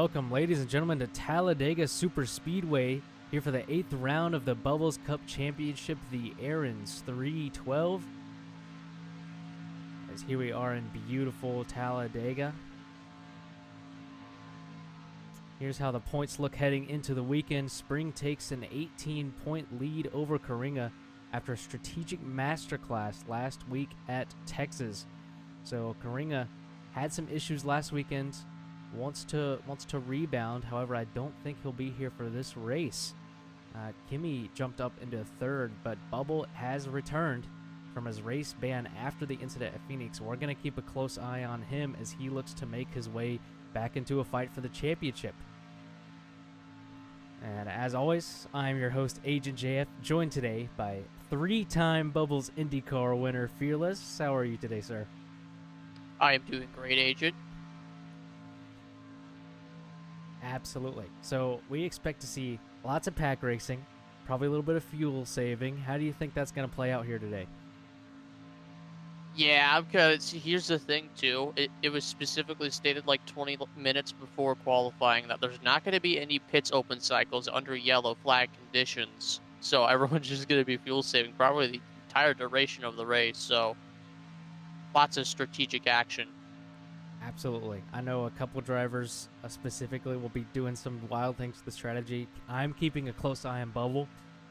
welcome, ladies and gentlemen, to Talladega Super Speedway, here for the 8th round of the Bubbles Cup Championship, the Aaron's 312. As here we are in beautiful Talladega. Here's how the points look heading into the weekend. Spring takes an 18-point lead over Coringa after a strategic masterclass last week at Texas. So Coringa had some issues last weekend, wants to rebound. However, I don't think he'll be here for this race. Kimi jumped up into third, but Bubble has returned from his race ban after the incident at Phoenix. We're going to keep a close eye on him as he looks to make his way back into a fight for the championship. And as always, I'm your host, Agent JF, joined today by three-time Bubbles IndyCar winner, Fearless. How are you today, sir? I am doing great, Agent. Absolutely. So we expect to see lots of pack racing, probably a little bit of fuel saving. How do you think that's going to play out here today? Yeah, because here's the thing, too. It was specifically stated like 20 minutes before qualifying that there's not going to be any pits open cycles under yellow flag conditions. So everyone's just going to be fuel saving probably the entire duration of the race. So lots of strategic action. Absolutely. I know a couple drivers specifically will be doing some wild things with the strategy. I'm keeping a close eye on Bubble,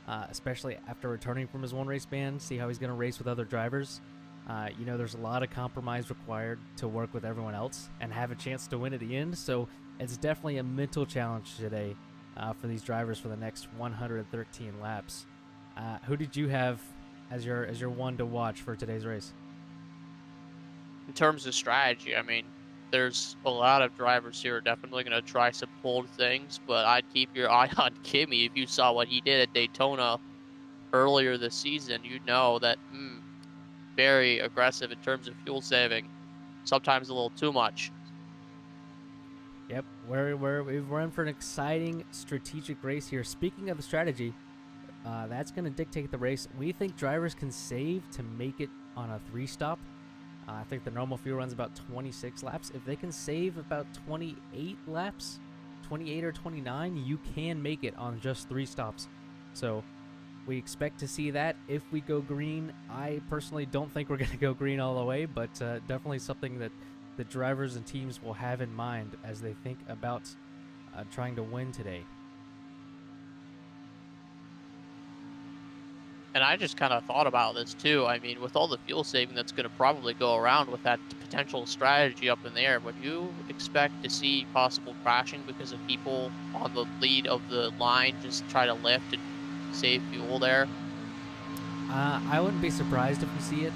especially after returning from his one-race ban, see how he's going to race with other drivers. There's a lot of compromise required to work with everyone else and have a chance to win at the end, so it's definitely a mental challenge today for these drivers for the next 113 laps. Who did you have as your one to watch for today's race? In terms of strategy, I mean, there's a lot of drivers here definitely going to try some bold things, but I'd keep your eye on Kimi. If you saw what he did at Daytona earlier this season, you'd know that very aggressive in terms of fuel saving, sometimes a little too much. Yep, we're in for an exciting strategic race here. Speaking of the strategy, that's going to dictate the race. We think drivers can save to make it on a three-stop. I think the normal fuel runs about 26 laps. If they can save about 28 laps, 28 or 29, you can make it on just three stops. So we expect to see that if we go green. I personally don't think we're going to go green all the way, but definitely something that the drivers and teams will have in mind as they think about trying to win today. And I just kind of thought about this too. I mean, with all the fuel saving that's going to probably go around with that potential strategy up in the air, would you expect to see possible crashing because of people on the lead of the line just try to lift and save fuel there? I wouldn't be surprised if we see it.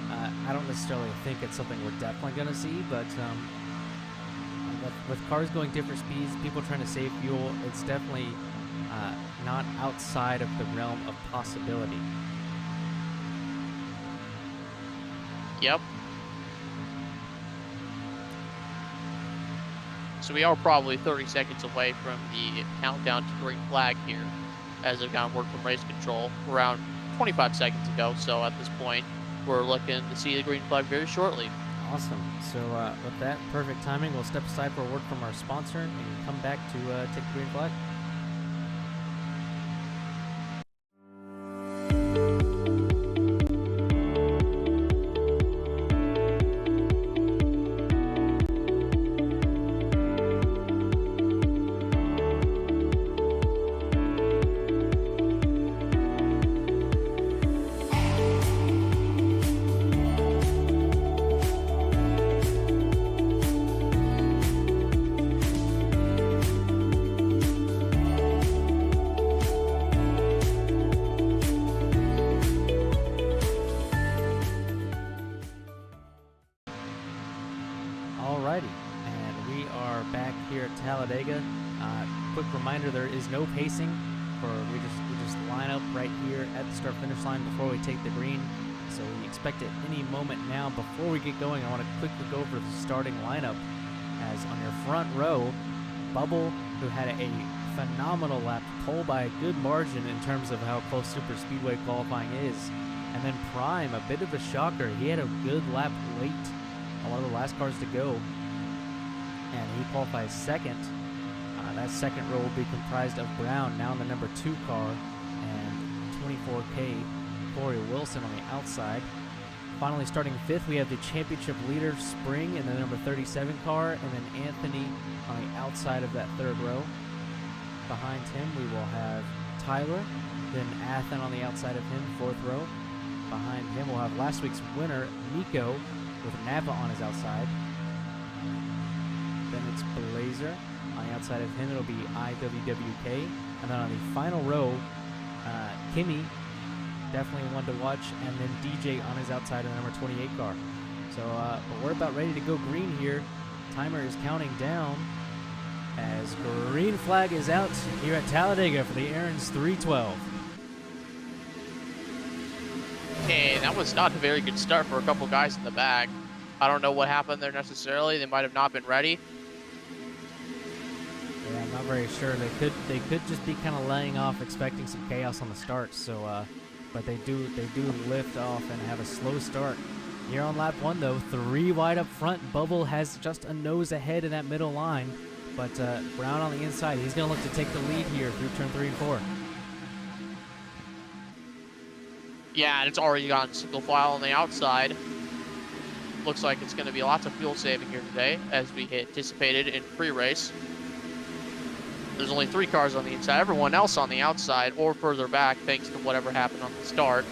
I don't necessarily think it's something we're definitely going to see, but with cars going different speeds, people trying to save fuel, it's definitely not outside of the realm of possibility. Yep. So we are probably 30 seconds away from the countdown to green flag here, as I've got work from race control around 25 seconds ago. So at this point, we're looking to see the green flag very shortly. Awesome. So with that perfect timing, we'll step aside for a word from our sponsor and come back to take the green flag. Talladega. Quick reminder: there is no pacing. We just line up right here at the start-finish line before we take the green. So we expect at any moment now. Before we get going, I want to quickly go over the starting lineup. As on your front row, Bubble, who had a phenomenal lap, pole by a good margin in terms of how close Super Speedway qualifying is. And then Prime, a bit of a shocker. He had a good lap late on one of the last cars to go, and he qualifies second. That second row will be comprised of Brown, now in the number 2 car, and 24K Corey Wilson on the outside. Finally, starting 5th, we have the championship leader, Spring, in the number 37 car, and then Anthony on the outside of that 3rd row. Behind him, we will have Tyler, then Athen on the outside of him, 4th row. Behind him, we'll have last week's winner, Nico, with Napa on his outside. Then it's Blazer. On the outside of him, it'll be IWWK. And then on the final row, Kimmy, definitely one to watch, and then DJ on his outside of the number 28 car. So but we're about ready to go green here. Timer is counting down as green flag is out here at Talladega for the Aaron's 312. Okay, that was not a very good start for a couple guys in the back. I don't know what happened there necessarily. They might have not been ready. Yeah, I'm not very sure. They could just be kind of laying off, expecting some chaos on the start. So, but they do lift off and have a slow start. Here on lap 1, though, 3 wide up front. Bubble has just a nose ahead in that middle line, but Brown on the inside. He's going to look to take the lead here through turn 3 and 4. Yeah, and it's already gotten single file on the outside. Looks like it's going to be lots of fuel saving here today, as we anticipated in pre-race. There's only 3 cars on the inside. Everyone else on the outside or further back, thanks to whatever happened on the start.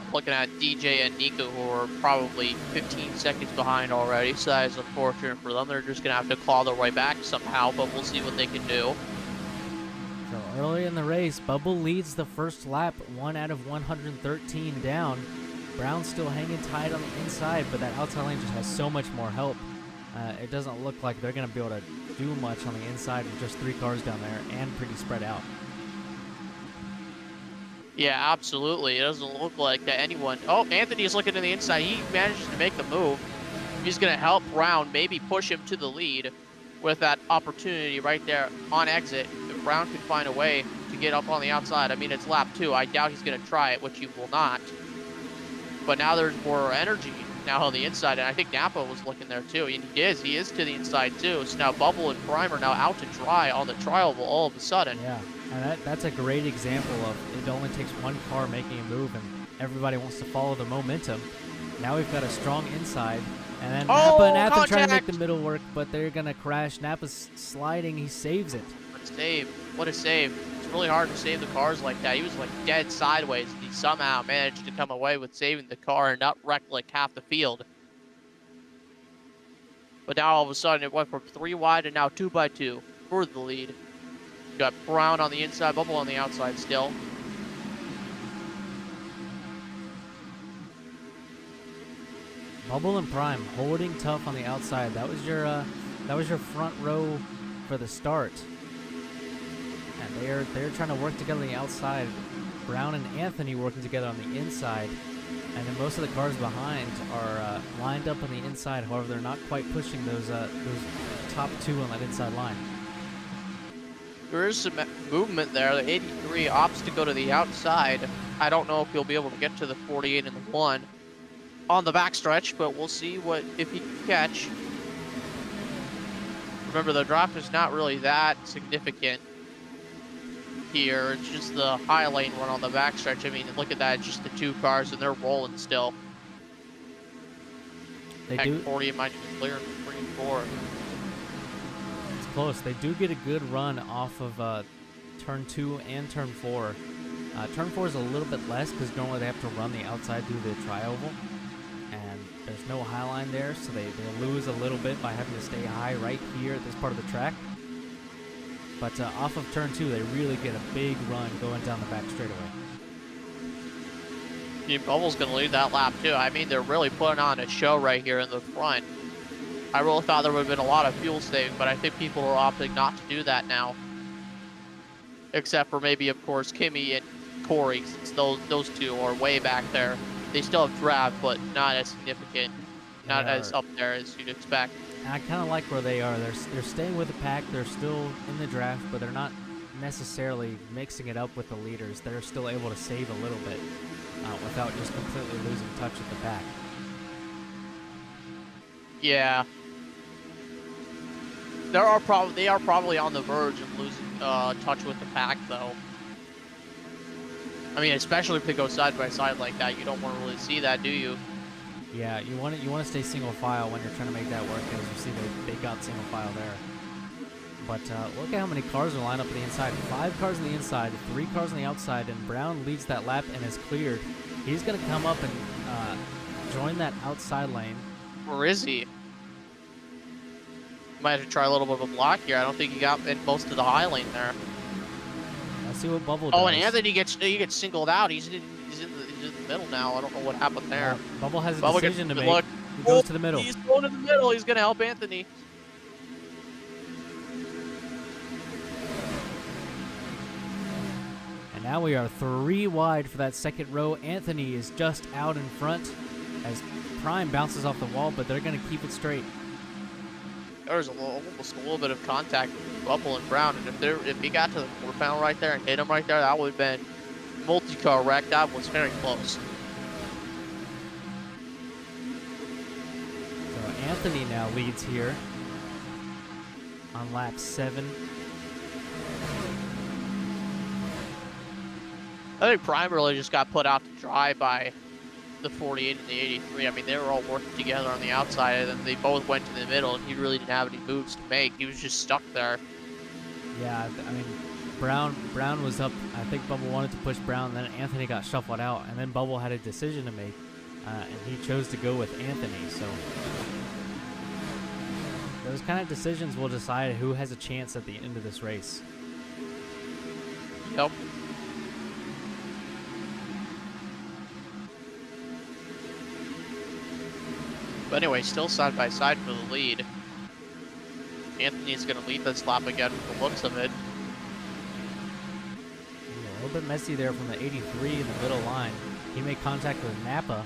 I'm looking at DJ and Nico, who are probably 15 seconds behind already, so that is unfortunate for them. They're just going to have to claw their way back somehow, but we'll see what they can do. So early in the race, Bubble leads the first lap, 1 out of 113 down. Brown's still hanging tight on the inside, but that outside lane just has so much more help. It doesn't look like they're going to be able to do much on the inside with just 3 cars down there and pretty spread out. Yeah, absolutely. It doesn't look like that anyone... Oh, Anthony's looking to the inside. He manages to make the move. He's going to help Brown, maybe push him to the lead with that opportunity right there on exit. If Brown can find a way to get up on the outside. I mean, it's lap 2. I doubt he's going to try it, which he will not. But now there's more energy now on the inside, and I think Napa was looking there too, and he is to the inside too. So now Bubble and Prime are now out to dry on the trial all of a sudden. Yeah, and that's a great example of it only takes 1 car making a move, and everybody wants to follow the momentum. Now we've got a strong inside, and then Napa and Athen trying to make the middle work, but they're going to crash. Napa's sliding. He saves it. What a save. What a save. It's really hard to save the cars like that. He was like dead sideways, and he somehow managed to come away with saving the car and not wreck like half the field. But now all of a sudden it went from 3 wide and now 2 by 2 for the lead. You got Brown on the inside, Bubble on the outside still. Bubble and Prime holding tough on the outside. That was your front row for the start. And they're trying to work together on the outside. Brown and Anthony working together on the inside. And then most of the cars behind are lined up on the inside. However, they're not quite pushing those top 2 on that inside line. There is some movement there. The 83 opts to go to the outside. I don't know if he'll be able to get to the 48 and the 1 on the backstretch, but we'll see if he can catch. Remember, the drop is not really that significant here. It's just the high lane one on the backstretch. I mean, look at that. It's just the 2 cars, and they're rolling still. They do 40 might be clear in 3 and 4. It's close. They do get a good run off of turn 2 and turn 4. Turn 4 is a little bit less because normally they have to run the outside through the tri-oval. And there's no high line there, so they lose a little bit by having to stay high right here at this part of the track. But off of turn 2, they really get a big run going down the back straightaway. Yeah, Bubble's going to lead that lap too. I mean, they're really putting on a show right here in the front. I really thought there would have been a lot of fuel saving, but I think people are opting not to do that now. Except for maybe, of course, Kimmy and Corey, since those 2 are way back there. They still have draft, but not as significant, not as up there as you'd expect. And I kind of like where they are. They're staying with the pack. They're still in the draft, but they're not necessarily mixing it up with the leaders. They're still able to save a little bit without just completely losing touch with the pack. Yeah. They are probably on the verge of losing touch with the pack, though. I mean, especially if they go side by side like that, you don't want to really see that, do you? Yeah, you want to stay single file when you're trying to make that work. As you see, they got single file there. But look at how many cars are lined up on the inside. 5 cars on the inside, 3 cars on the outside, and Brown leads that lap and is cleared. He's going to come up and join that outside lane. Where is he? Might have to try a little bit of a block here. I don't think he got in most of the high lane there. Let's see what Bubble does. Oh, and Anthony gets singled out. He's in the middle now. I don't know what happened there. Bubble has a decision to make. Look. He goes to the middle. He's going to the middle. He's going to help Anthony. And now we are 3 wide for that second row. Anthony is just out in front as Prime bounces off the wall, but they're going to keep it straight. There was almost a little bit of contact with Bubble and Brown, and if he got to the quarter panel right there and hit him right there, that would have been multi-car wreck. That was very close. So Anthony now leads here on lap 7. I think Prime really just got put out to dry by the 48 and the 83. I mean, they were all working together on the outside, and then they both went to the middle, and he really didn't have any moves to make. He was just stuck there. Yeah, I mean, Brown was up. I think Bubble wanted to push Brown, then Anthony got shuffled out, and then Bubble had a decision to make, and he chose to go with Anthony. So those kind of decisions will decide who has a chance at the end of this race. Yep. But anyway, still side by side for the lead. Anthony's going to lead this lap again from the looks of it. A little bit messy there from the 83 in the middle line. He made contact with Napa.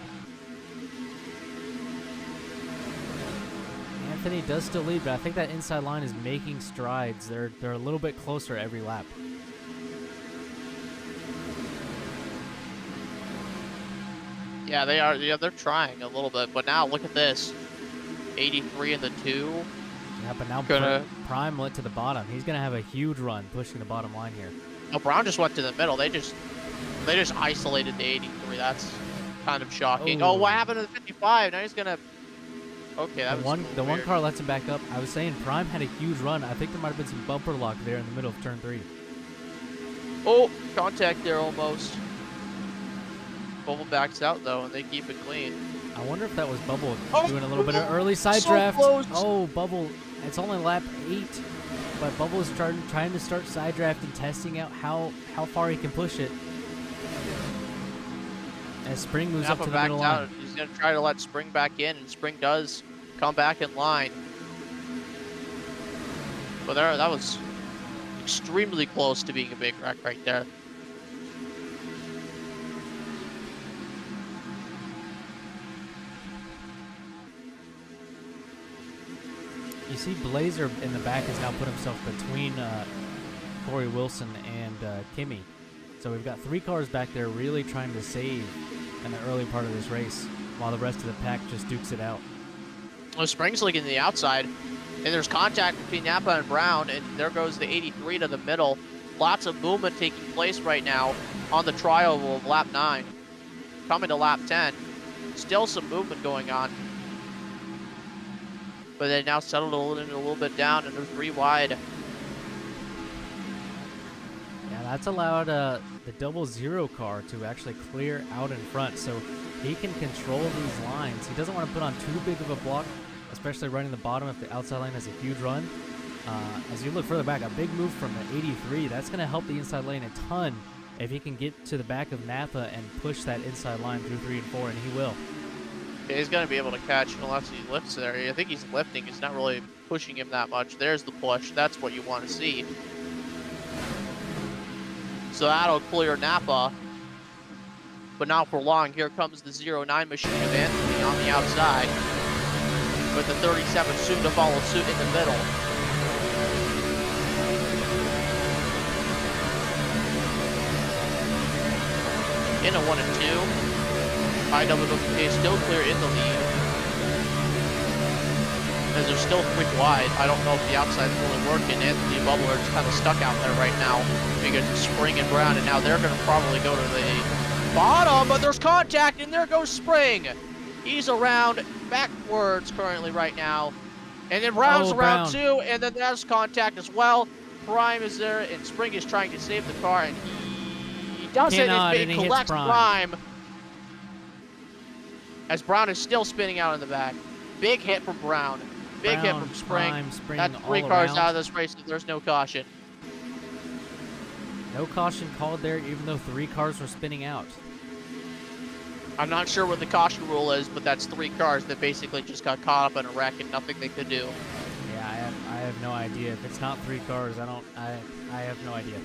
Anthony does still lead, but I think that inside line is making strides. They're a little bit closer every lap. Yeah, they are. Yeah, they're trying a little bit, but now look at this: 83 in the 2. Yeah, but now Prime went to the bottom. He's gonna have a huge run pushing the bottom line here. No, Brown just went to the middle. They just isolated the 83. That's kind of shocking. Oh, what happened to the 55? Now he's gonna. Okay, that was the one car lets him back up. I was saying Prime had a huge run. I think there might have been some bumper lock there in the middle of turn 3. Oh, contact there almost. Bubble backs out though, and they keep it clean. I wonder if that was Bubble doing a little bit of early side draft. Close. Oh, Bubble! It's only lap 8, but Bubble is trying to start side draft and testing out how far he can push it. As Spring moves up to the middle line. He's gonna try to let Spring back in, and Spring does come back in line. But that was extremely close to being a big wreck right there. You see Blazer in the back has now put himself between Corey Wilson and Kimmy. So we've got 3 cars back there really trying to save in the early part of this race, while the rest of the pack just dukes it out. Well, Spring's looking to the outside, and there's contact between Napa and Brown, and there goes the 83 to the middle. Lots of movement taking place right now on the tri-oval of lap 9. Coming to lap 10. Still some movement going on. But they now settled a little bit down, and they're 3 wide. Yeah, that's allowed the 00 car to actually clear out in front, so he can control these lines. He doesn't want to put on too big of a block, especially running the bottom if the outside line has a huge run. As you look further back, a big move from the 83, that's going to help the inside lane a ton if he can get to the back of Napa and push that inside line through 3 and 4, and he will. Yeah, he's going to be able to catch unless he lifts there. I think he's lifting. He's not really pushing him that much. There's the push. That's what you want to see. So that'll clear Napa. But not for long. Here comes the 09 machine of Anthony on the outside. With the 37 soon to follow suit in the middle. In a 1 and 2. IWWK still clear in the lead. as they're still quick wide. I don't know if the outside's really working. Anthony and Bubble are just kind of stuck out there right now because it's Spring and Brown, and now they're going to probably go to the bottom, but there's contact, and there goes Spring. He's around backwards currently right now. And then Brown's around too, and then there's contact as well. Prime is there, and Spring is trying to save the car, and he does it. It collects Prime. As Brown is still spinning out in the back. Big hit from Brown. Big hit from Spring. That's 3 cars out of this race. There's no caution. No caution called there, even though 3 cars were spinning out. I'm not sure what the caution rule is, but that's 3 cars that basically just got caught up in a wreck and nothing they could do. Yeah, I have no idea. If it's not 3 cars, I have no idea.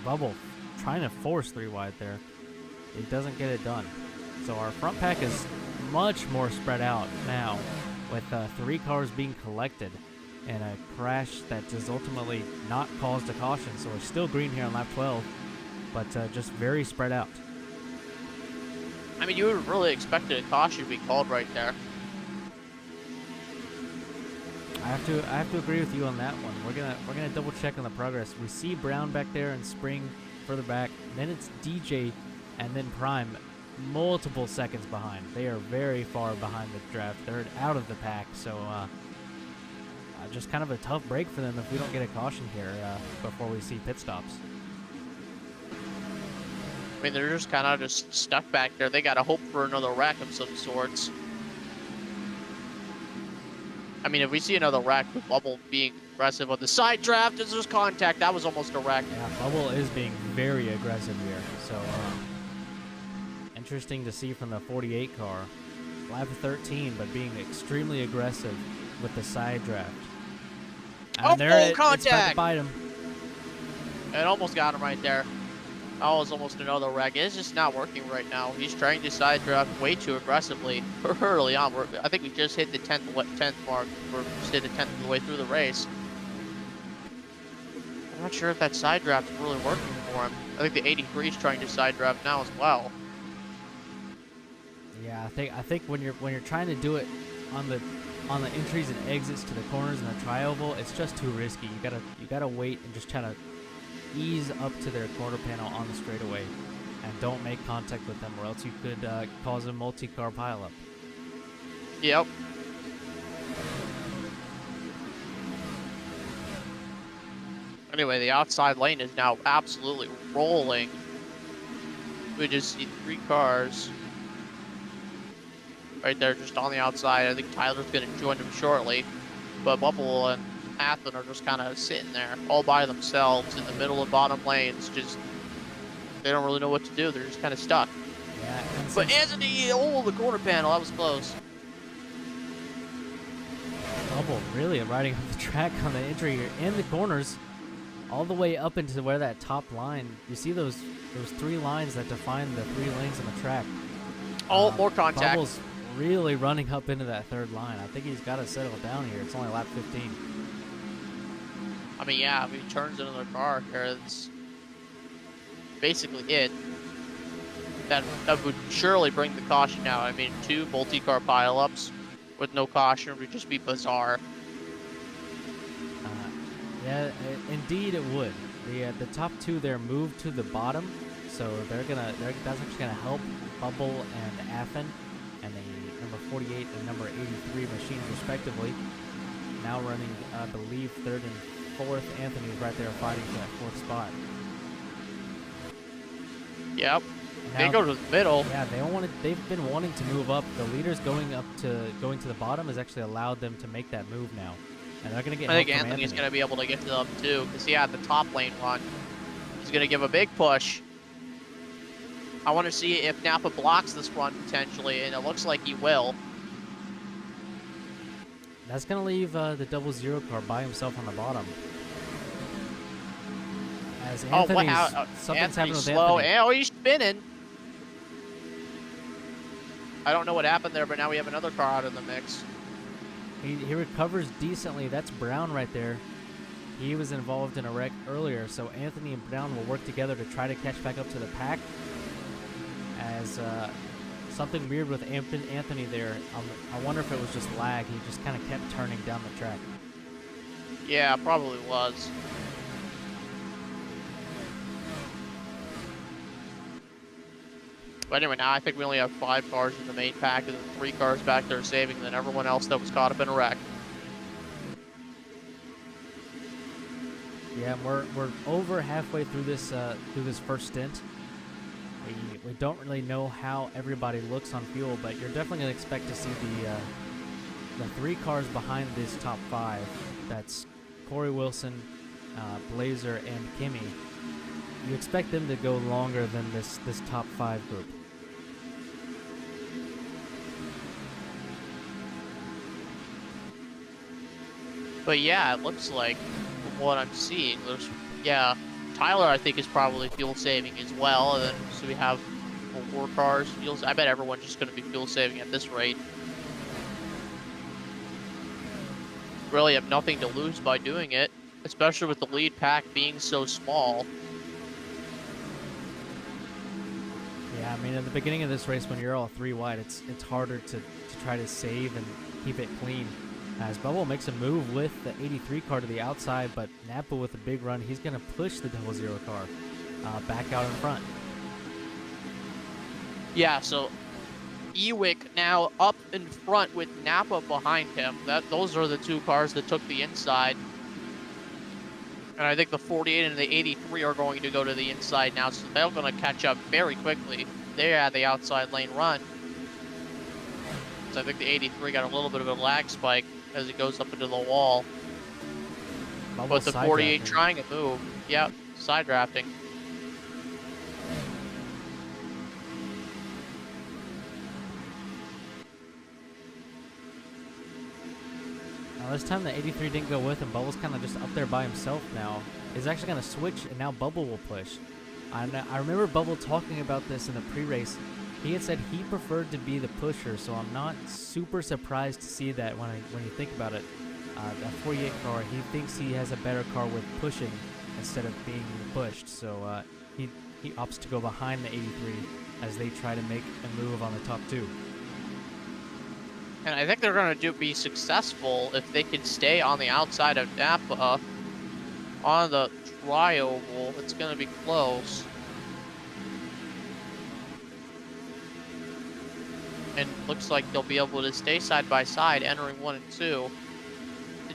Bubble trying to force 3 wide there. It doesn't get it done. So our front pack is much more spread out now, with 3 cars being collected in a crash that is ultimately not caused a caution. So we're still green here on lap 12, but just very spread out. I mean, you would have really expected a caution to be called right there. I have to agree with you on that one. We're gonna double check on the progress. We see Brown back there and Spring further back. Then it's DJ and then Prime, multiple seconds behind. They are very far behind the draft. They're out of the pack, so just kind of a tough break for them if we don't get a caution here before we see pit stops. I mean, they're just kind of just stuck back there. They got to hope for another wreck of some sorts. I mean, if we see another wreck with Bubble being aggressive on the side draft, there's contact. That was almost a wreck. Yeah, Bubble is being very aggressive here. So, interesting to see from the 48 car. Lap 13, but being extremely aggressive with the side draft. And there contact! It's to bite him. It almost got him right there. That was almost another wreck. It's just not working right now. He's trying to side draft way too aggressively early on. I think we just hit the 10th mark. We're just hit the 10th of the way through the race. I'm not sure if that side draft is really working for him. I think the 83 is trying to side draft now as well. Yeah, I think when you're trying to do it on the entries and exits to the corners and the tri-oval, it's just too risky. You gotta wait and just try to ease up to their quarter panel on the straightaway and don't make contact with them, or else you could cause a multi-car pileup. Yep. Anyway, the outside lane is now absolutely rolling. We just see 3 cars right there just on the outside. I think Tyler's going to join them shortly, but Bubble and Athen are just kind of sitting there all by themselves in the middle of bottom lanes. Just, they don't really know what to do. They're just kind of stuck. Yeah. But Anthony, the corner panel, that was close. Bubble really riding off the track on the entry here in the corners, all the way up into where that top line. You see those 3 lines that define the 3 lanes on the track. More contact. Bubble's really running up into that 3rd line. I think he's got to settle down here. It's only lap 15. I mean, yeah, if he turns another car here, that's basically it. That would surely bring the caution out. I mean, 2 multi-car pileups with no caution would just be bizarre. Yeah, indeed it would. The top 2 there moved to the bottom, so that's actually gonna help Bubble and Athen, and the number 48 and number 83 machines respectively. Now running, I believe, 3rd and 4th. Anthony's right there fighting for that 4th spot. Yep. They go to the middle. Yeah, they've been wanting to move up. The leaders going to the bottom has actually allowed them to make that move now. And they're going to get help from Anthony. I think Anthony's going to be able to get to them too, because he had the top lane run. He's going to give a big push. I want to see if Napa blocks this run potentially, and it looks like he will. That's going to leave the 00 car by himself on the bottom. As something's happening with slow. Anthony. Oh, he's spinning. I don't know what happened there, but now we have another car out of the mix. He recovers decently. That's Brown right there. He was involved in a wreck earlier, so Anthony and Brown will work together to try to catch back up to the pack. As something weird with Anthony there. I wonder if it was just lag. He just kind of kept turning down the track. Yeah, probably was. But anyway, now I think we only have 5 cars in the main pack and then 3 cars back there saving, and then everyone else that was caught up in a wreck. Yeah, we're over halfway through this first stint. We don't really know how everybody looks on fuel, but you're definitely gonna expect to see the 3 cars behind this top 5. That's Corey Wilson, Blazer, and Kimmy. You expect them to go longer than this top 5 group. But yeah, it looks like, from what I'm seeing, yeah, Tyler I think is probably fuel saving as well, and then so we have 4 cars. I bet everyone's just going to be fuel saving at this rate. Really have nothing to lose by doing it, especially with the lead pack being so small. Yeah, I mean, at the beginning of this race, when you're all 3 wide, it's harder to try to save and keep it clean. As Bubble makes a move with the 83 car to the outside, but Napa with a big run, he's going to push the 00 car back out in front. Yeah, so Ewick now up in front with Napa behind him. Those are the 2 cars that took the inside. And I think the 48 and the 83 are going to go to the inside now, so they're going to catch up very quickly. They had the outside lane run. So I think the 83 got a little bit of a lag spike as it goes up into the wall. But the 48 trying to move. Yep, side drafting. Now this time the 83 didn't go with him. Bubble's kind of just up there by himself now. He's actually going to switch, and now Bubble will push. I remember Bubble talking about this in the pre-race. He had said he preferred to be the pusher, so I'm not super surprised to see that when you think about it. That 48 car, he thinks he has a better car with pushing instead of being pushed, so he opts to go behind the 83 as they try to make a move on the top 2. And I think they're going to be successful if they can stay on the outside of Napa on the tri-oval. It's going to be close. And looks like they'll be able to stay side by side entering 1 and 2.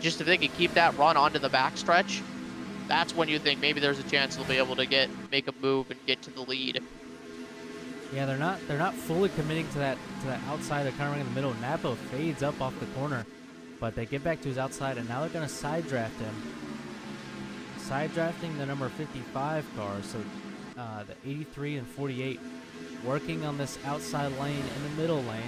Just if they can keep that run onto the backstretch, that's when you think maybe there's a chance they'll be able to make a move and get to the lead. Yeah, they're not fully committing to that outside. They're kind of running in the middle. Napa fades up off the corner, but they get back to his outside, and now they're going to side draft him. Side drafting the number 55 car, so the 83 and 48 working on this outside lane in the middle lane.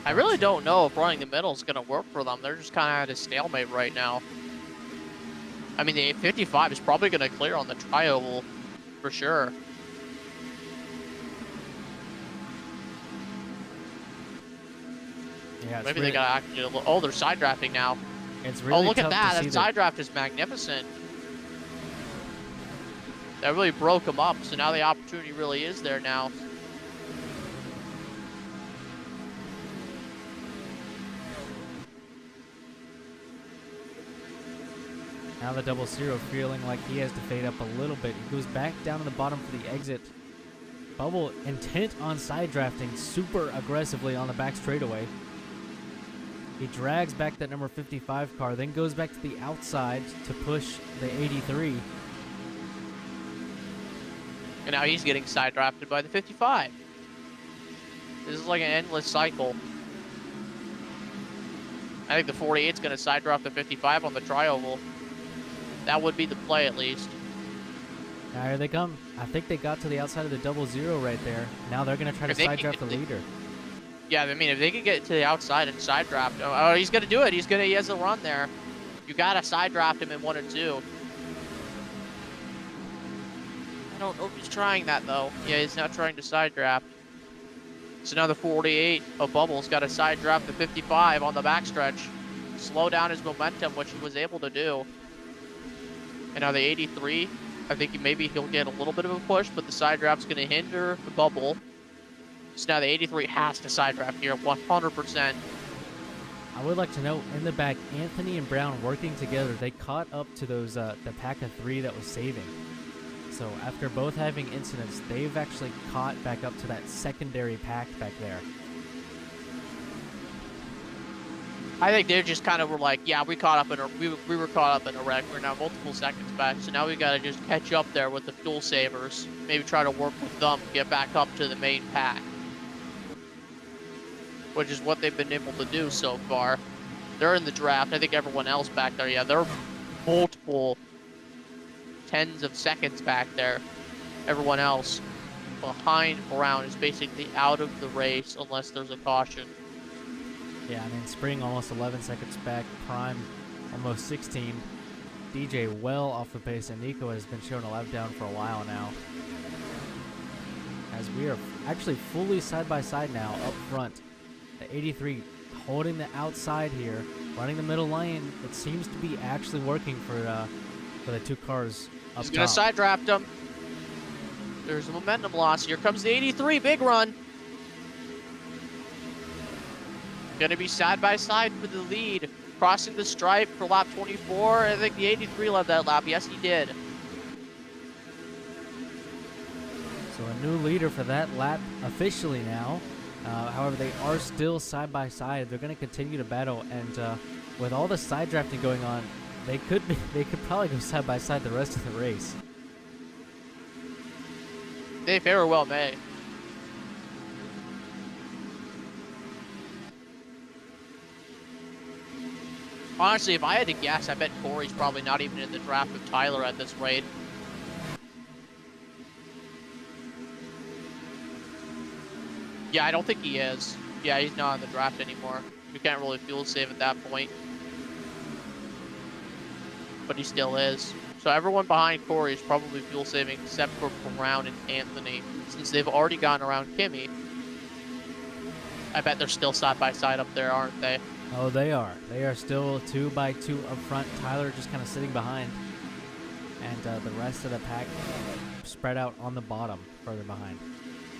I really don't know if running the middle is going to work for them. They're just kind of at a stalemate right now. I mean, the 55 is probably going to clear on the tri-oval for sure. Yeah, maybe they got to actually. Oh, they're side drafting now. It's really look at tough that! to see That side draft is magnificent. That really broke them up. So now the opportunity really is there now. Now the 00 feeling like he has to fade up a little bit. He goes back down to the bottom for the exit. Bubble intent on side drafting super aggressively on the back straightaway. He drags back that number 55 car, then goes back to the outside to push the 83. And now he's getting side drafted by the 55. This is like an endless cycle. I think the 48 is going to side draft the 55 on the tri-oval. That would be the play at least. Now here they come. I think they got to the outside of the 00 right there. Now they're going to try to side draft the leader. Yeah, I mean, if they can get to the outside and side draft, oh, he's going to do it. He has a run there. You got to side draft him in 1 and 2. I don't know if he's trying that though. Yeah, he's not trying to side draft. So now the 48 of Bubbles got a side draft to 55 on the backstretch. Slow down his momentum, which he was able to do. And now the 83, I think maybe he'll get a little bit of a push, but the side draft's going to hinder the Bubble. So now the 83 has to side draft here, 100%. I would like to note, in the back, Anthony and Brown working together, they caught up to those the pack of 3 that was saving. So after both having incidents, they've actually caught back up to that secondary pack back there. I think they just kind of were like, yeah, we caught up in a we were caught up in a wreck. We're now multiple seconds back, so now we got to just catch up there with the fuel savers. Maybe try to work with them, get back up to the main pack, which is what they've been able to do so far. They're in the draft. I think everyone else back there, yeah, they're multiple tens of seconds back there. Everyone else behind Brown is basically out of the race unless there's a caution. Yeah, I mean, Spring almost 11 seconds back, Prime almost 16. DJ well off the pace, and Nico has been showing a lap down for a while now. As we are actually fully side by side now up front. The 83 holding the outside here, running the middle lane. It seems to be actually working for the 2 cars up He's going to side draft him. There's a momentum loss. Here comes the 83, big run. Going to be side by side for the lead. Crossing the stripe for lap 24. I think the 83 led that lap. Yes, he did. So a new leader for that lap officially now. However, they are still side by side. They're going to continue to battle, and with all the side drafting going on, they could probably go side by side the rest of the race. They very well may. Honestly, if I had to guess, I bet Corey's probably not even in the draft with Tyler at this rate. Yeah, I don't think he is. Yeah, he's not in the draft anymore. You can't really fuel save at that point. But he still is. So everyone behind Corey is probably fuel saving except for Brown and Anthony. Since they've already gone around Kimmy, I bet they're still side by side up there, aren't they? Oh, they are. They are still 2 by 2 up front. Tyler just kind of sitting behind. And the rest of the pack spread out on the bottom, further behind.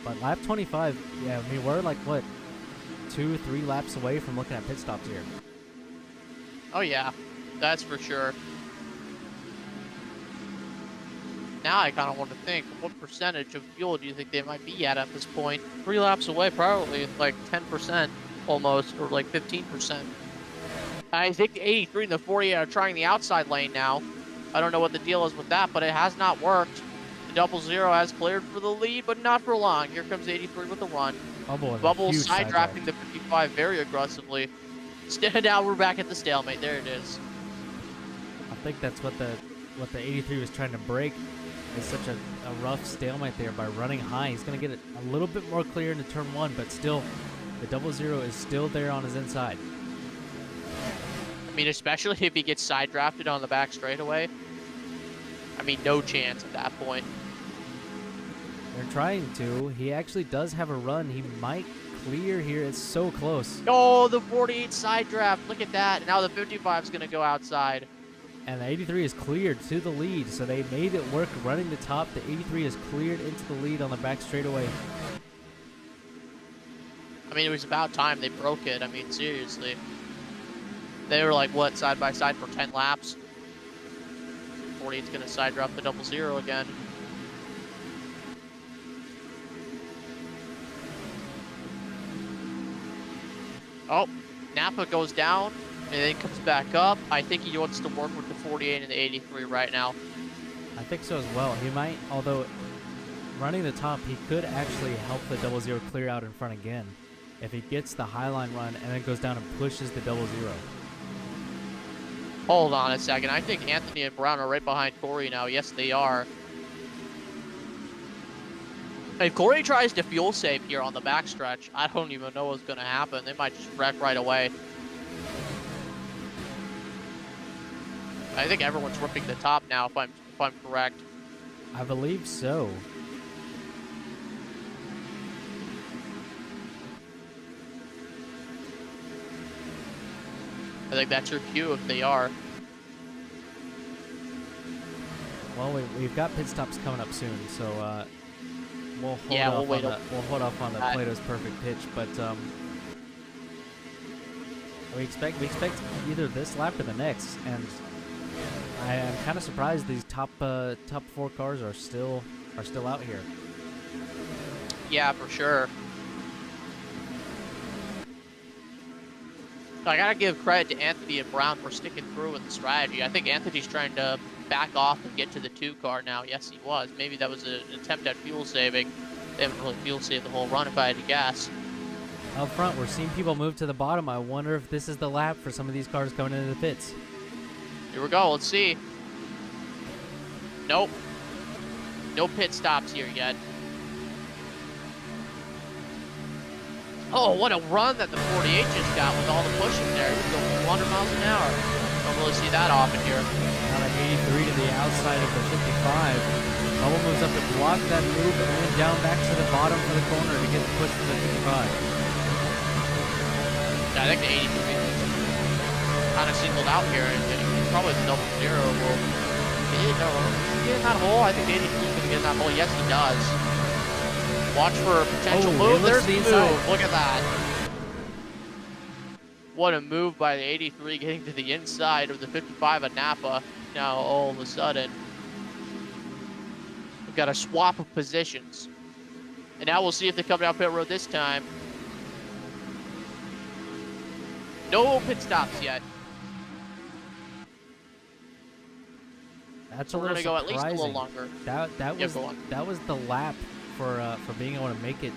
But lap 25, yeah, I mean, we're like, what, 2-3 laps away from looking at pit stops here. Oh, yeah. That's for sure. Now I kind of want to think, what percentage of fuel do you think they might be at this point? 3 laps away, probably like 10% almost, or like 15%. I think the 83 and the 48 are trying the outside lane now. I don't know what the deal is with that, but it has not worked. The 00 has cleared for the lead, but not for long. Here comes 83 with a run. Bubbles side drafting the 55 very aggressively. Now we're back at the stalemate. There it is. I think that's what the 83 was trying to break. Is such a rough stalemate there by running high. He's going to get it a little bit more clear into turn 1, but still, the 00 is still there on his inside. I mean, especially if he gets side drafted on the back straightaway. I mean, no chance at that point. They're trying to. He actually does have a run. He might clear here. It's so close. Oh, the 48 side draft. Look at that. Now the 55 is going to go outside. And the 83 is cleared to the lead, so they made it work running the top. The 83 is cleared into the lead on the back straightaway. I mean, it was about time they broke it. I mean, seriously. They were like, what, side by side for 10 laps? 48's going to side drop the 00 again. Oh, Napa goes down and then comes back up. I think he wants to work with the 48 and the 83 right now. I think so as well. He might, although running the top, he could actually help the 00 clear out in front again if he gets the highline run and then goes down and pushes the 00. Hold on a second. I think Anthony and Brown are right behind Corey now. Yes, they are. If Corey tries to fuel save here on the backstretch, I don't even know what's going to happen. They might just wreck right away. I think everyone's ripping the top now, if I'm correct. I believe so. I think that's your cue if they are. Well, we've got pit stops coming up soon, so we'll hold Yeah, off we'll on we'll hold off on the that. Plato's perfect pitch, but we expect either this lap or the next, and I am kind of surprised these top 4 cars are still out here. Yeah, for sure. I gotta give credit to Anthony and Brown for sticking through with the strategy. I think Anthony's trying to back off and get to the 2 car now. Yes, he was. Maybe that was an attempt at fuel saving. They haven't really fuel saved the whole run if I had to guess. Up front, we're seeing people move to the bottom. I wonder if this is the lap for some of these cars going into the pits. Here we go. Let's see. Nope. No pit stops here yet. Oh, what a run that the 48 just got with all the pushing there. He was going 200 miles an hour. Don't really see that often here. Now that 83 to the outside of the 55. Bubble moves up to block that move and then down back to the bottom for the corner to get the push to the 55. Yeah, I think the 83 kind of singled out here. Probably the double zero will get in that hole. I think 83 is going to get in that hole. Yes, he does. Watch for a potential move. There's the move. Look at that. What a move by the 83 getting to the inside of the 55 at Napa. Now, all of a sudden, we've got a swap of positions. And now we'll see if they come down pit road this time. No pit stops yet. That's so a we're little going to go at least a little surprising. longer. That was the lap for being able to make it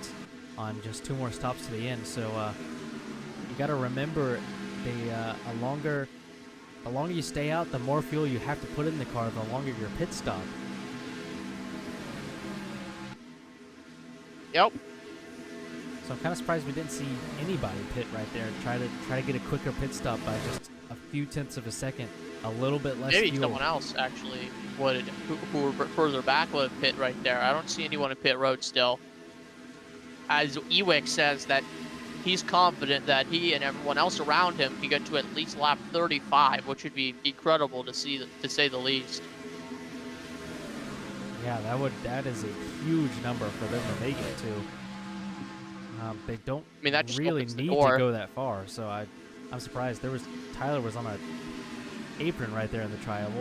on just 2 more stops to the end. So you got to remember the longer you stay out, the more fuel you have to put in the car, the longer your pit stop. Yep. So I'm kind of surprised we didn't see anybody pit right there and try to get a quicker pit stop by just a few tenths of a second, a little bit less Maybe fuel. someone else actually would, who were further back would have pit right there. I don't see anyone in pit road still. As Ewick says that he's confident that he and everyone else around him can get to at least lap 35, which would be incredible to see, to say the least. Yeah, that is a huge number for them to make it to. They don't that just really opens the need door. to go that far, so I'm surprised. Tyler was on a apron right there in the trial.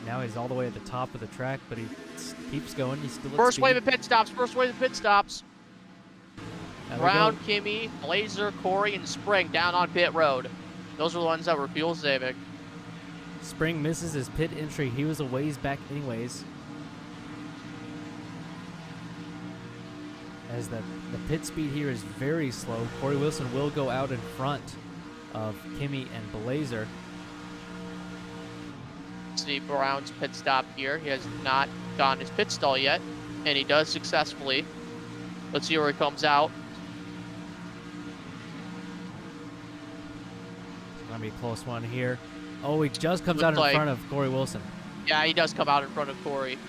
Now he's all the way at the top of the track, but he keeps going. He's still at First speed. wave of pit stops. First wave of pit stops. There we Brown, go. Kimmy, Blazer, Corey, and Spring down on pit road. Those are the ones that were fuel saving. Spring misses his pit entry. He was a ways back anyways. As the pit speed here is very slow. Corey Wilson will go out in front of Kimmy and Blazer. See Brown's pit stop here. He has not gotten his pit stall yet, and he does successfully. Let's see where he comes out. It's going to be a close one here. Oh, he just comes Looks out in like- front of Corey Wilson. Yeah, he does come out in front of Corey.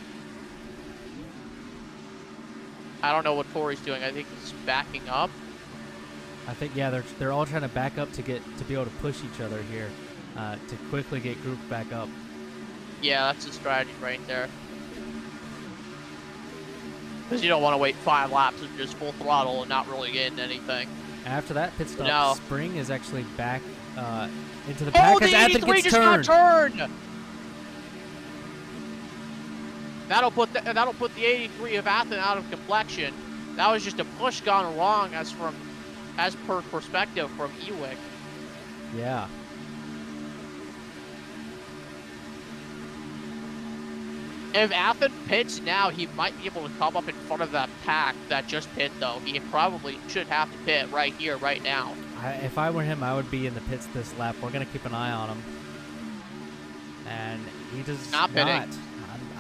I don't know what Corey's doing. I think he's backing up. I think, yeah, they're all trying to back up to be able to push each other here to quickly get grouped back up. Yeah, that's the strategy right there. Because you don't want to wait 5 laps of just full throttle and not really getting anything. After that pit stop, No. Spring is actually back into the pack Oh, the as Athen 83 gets just turned. got turned! That'll put the 83 of Athen out of complexion. That was just a push gone wrong as per perspective from Ewick. Yeah. If Athen pits now, he might be able to come up in front of that pack that just pit, though. He probably should have to pit right here, right now. If I were him, I would be in the pits this lap. We're going to keep an eye on him. And he does Not pitting.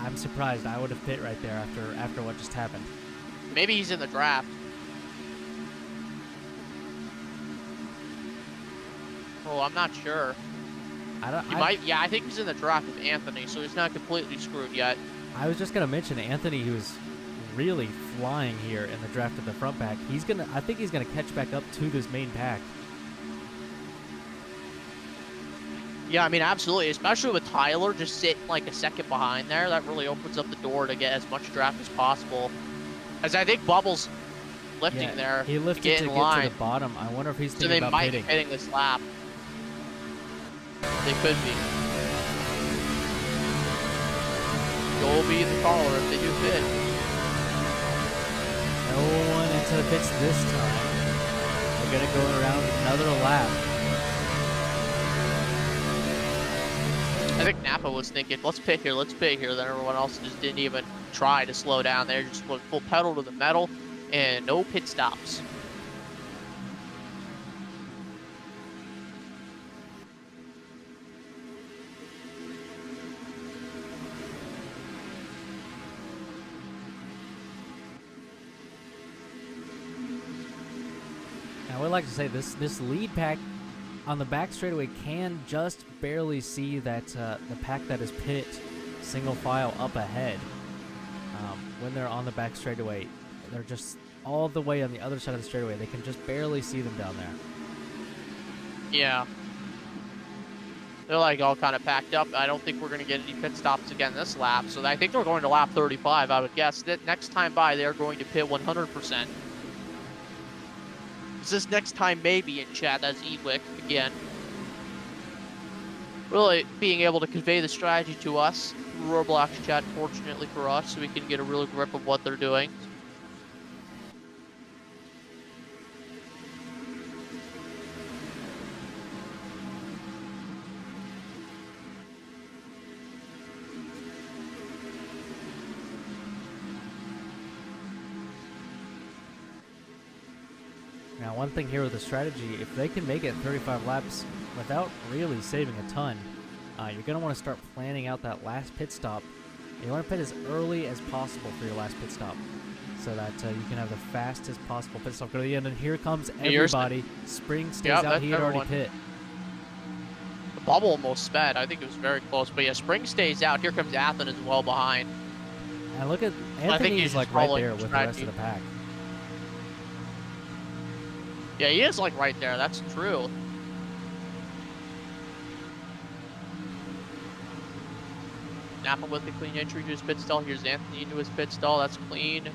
I'm surprised. I would have pit right there after what just happened. Maybe he's in the draft. Oh, I'm not sure. Yeah, I think he's in the draft with Anthony, so he's not completely screwed yet. I was just going to mention Anthony, who's really flying here in the draft of the front pack. I think he's going to catch back up to this main pack. Yeah, I mean, absolutely. Especially with Tyler just sitting like a second behind there, that really opens up the door to get as much draft as possible. As I think Bubbles Yeah, lifting there he to lifted get to in get to the line, bottom. I wonder if he's so thinking they about might be pitting. pitting this lap. They could be. Go be the caller if they do pit. No one into the pits this time. They're gonna go around another lap. I think Napa was thinking, let's pit here, let's pit here. Then everyone else just didn't even try to slow down. They just went full pedal to the metal and no pit stops. I would like to say this lead pack on the back straightaway can just barely see that the pack that is pit single file up ahead. When they're on the back straightaway, they're just all the way on the other side of the straightaway. They can just barely see them down there. Yeah. They're like all kind of packed up. I don't think we're going to get any pit stops again this lap. So I think they're going to lap 35, I would guess. That next time by, they're going to pit 100%. Is this next time maybe in chat as Ewick again? Really being able to convey the strategy to us through Roblox chat, fortunately for us, so we can get a real grip of what they're doing. Now, one thing here with the strategy, if they can make it 35 laps without really saving a ton, you're going to want to start planning out that last pit stop. You want to pit as early as possible for your last pit stop so that you can have the fastest possible pit stop go to the end. And here comes everybody. Spring stays out. He had already pit. The bubble almost sped. I think it was very close. But yeah, Spring stays out. Here comes Athen as well behind. And look at Anthony is like right there with the rest of the pack. Yeah, he is like right there. That's true. Napa with the clean entry to his pit stall. Here's Anthony into his pit stall. That's clean.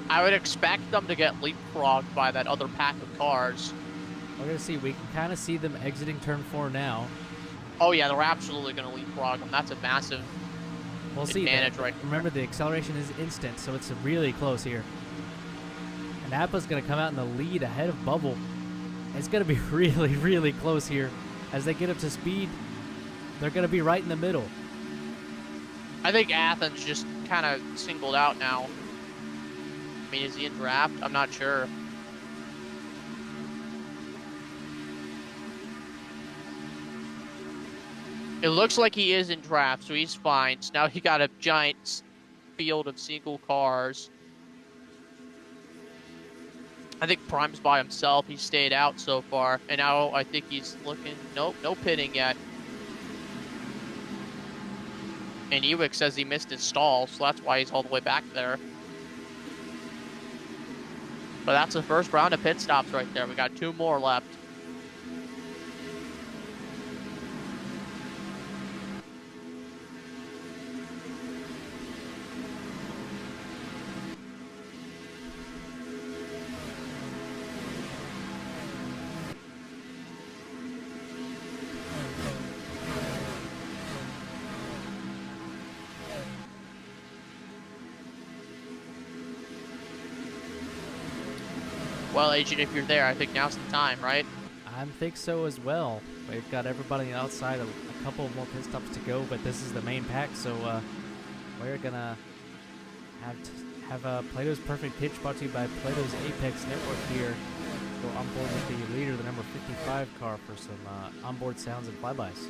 I would expect them to get leapfrogged by that other pack of cars. We're going to see. We can kind of see them exiting turn 4 now. Oh, yeah, they're absolutely going to leapfrog them. That's a massive advantage right there. Remember, the acceleration is instant, so it's really close here. And Napa's going to come out in the lead ahead of Bubble. It's going to be really, really close here. As they get up to speed, they're going to be right in the middle. I think Athens just kind of singled out now. I mean, is he in draft? I'm not sure. It looks like he is in draft, so he's fine. So now he got a giant field of single cars. I think Prime's by himself. He stayed out so far. And now I think he's looking... Nope, no pitting yet. And Ewick says he missed his stall, so that's why he's all the way back there. But that's the first round of pit stops right there. We got 2 more left. Well, Agent, if you're there, I think now's the time, right? I think so as well. We've got everybody outside, a couple more pit stops to go, but this is the main pack, so we're gonna have Plato's Perfect Pitch brought to you by Plato's Apex Network here. Go on board with the leader, the number 55 car, for some onboard sounds and flybys.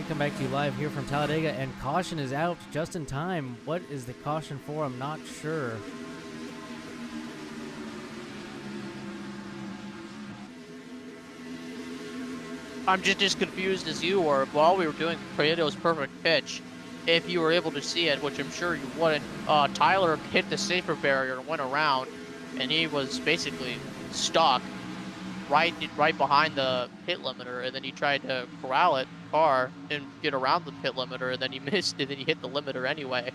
come back to you live here from Talladega, and caution is out just in time. What is the caution for? I'm not sure. I'm just as confused as you were. While we were doing Prieto's perfect pitch, if you were able to see it, which I'm sure you wouldn't, Tyler hit the safer barrier and went around, and he was basically stuck right behind the pit limiter, and then he tried to corral it car and get around the pit limiter, and then he missed, and then he hit the limiter anyway.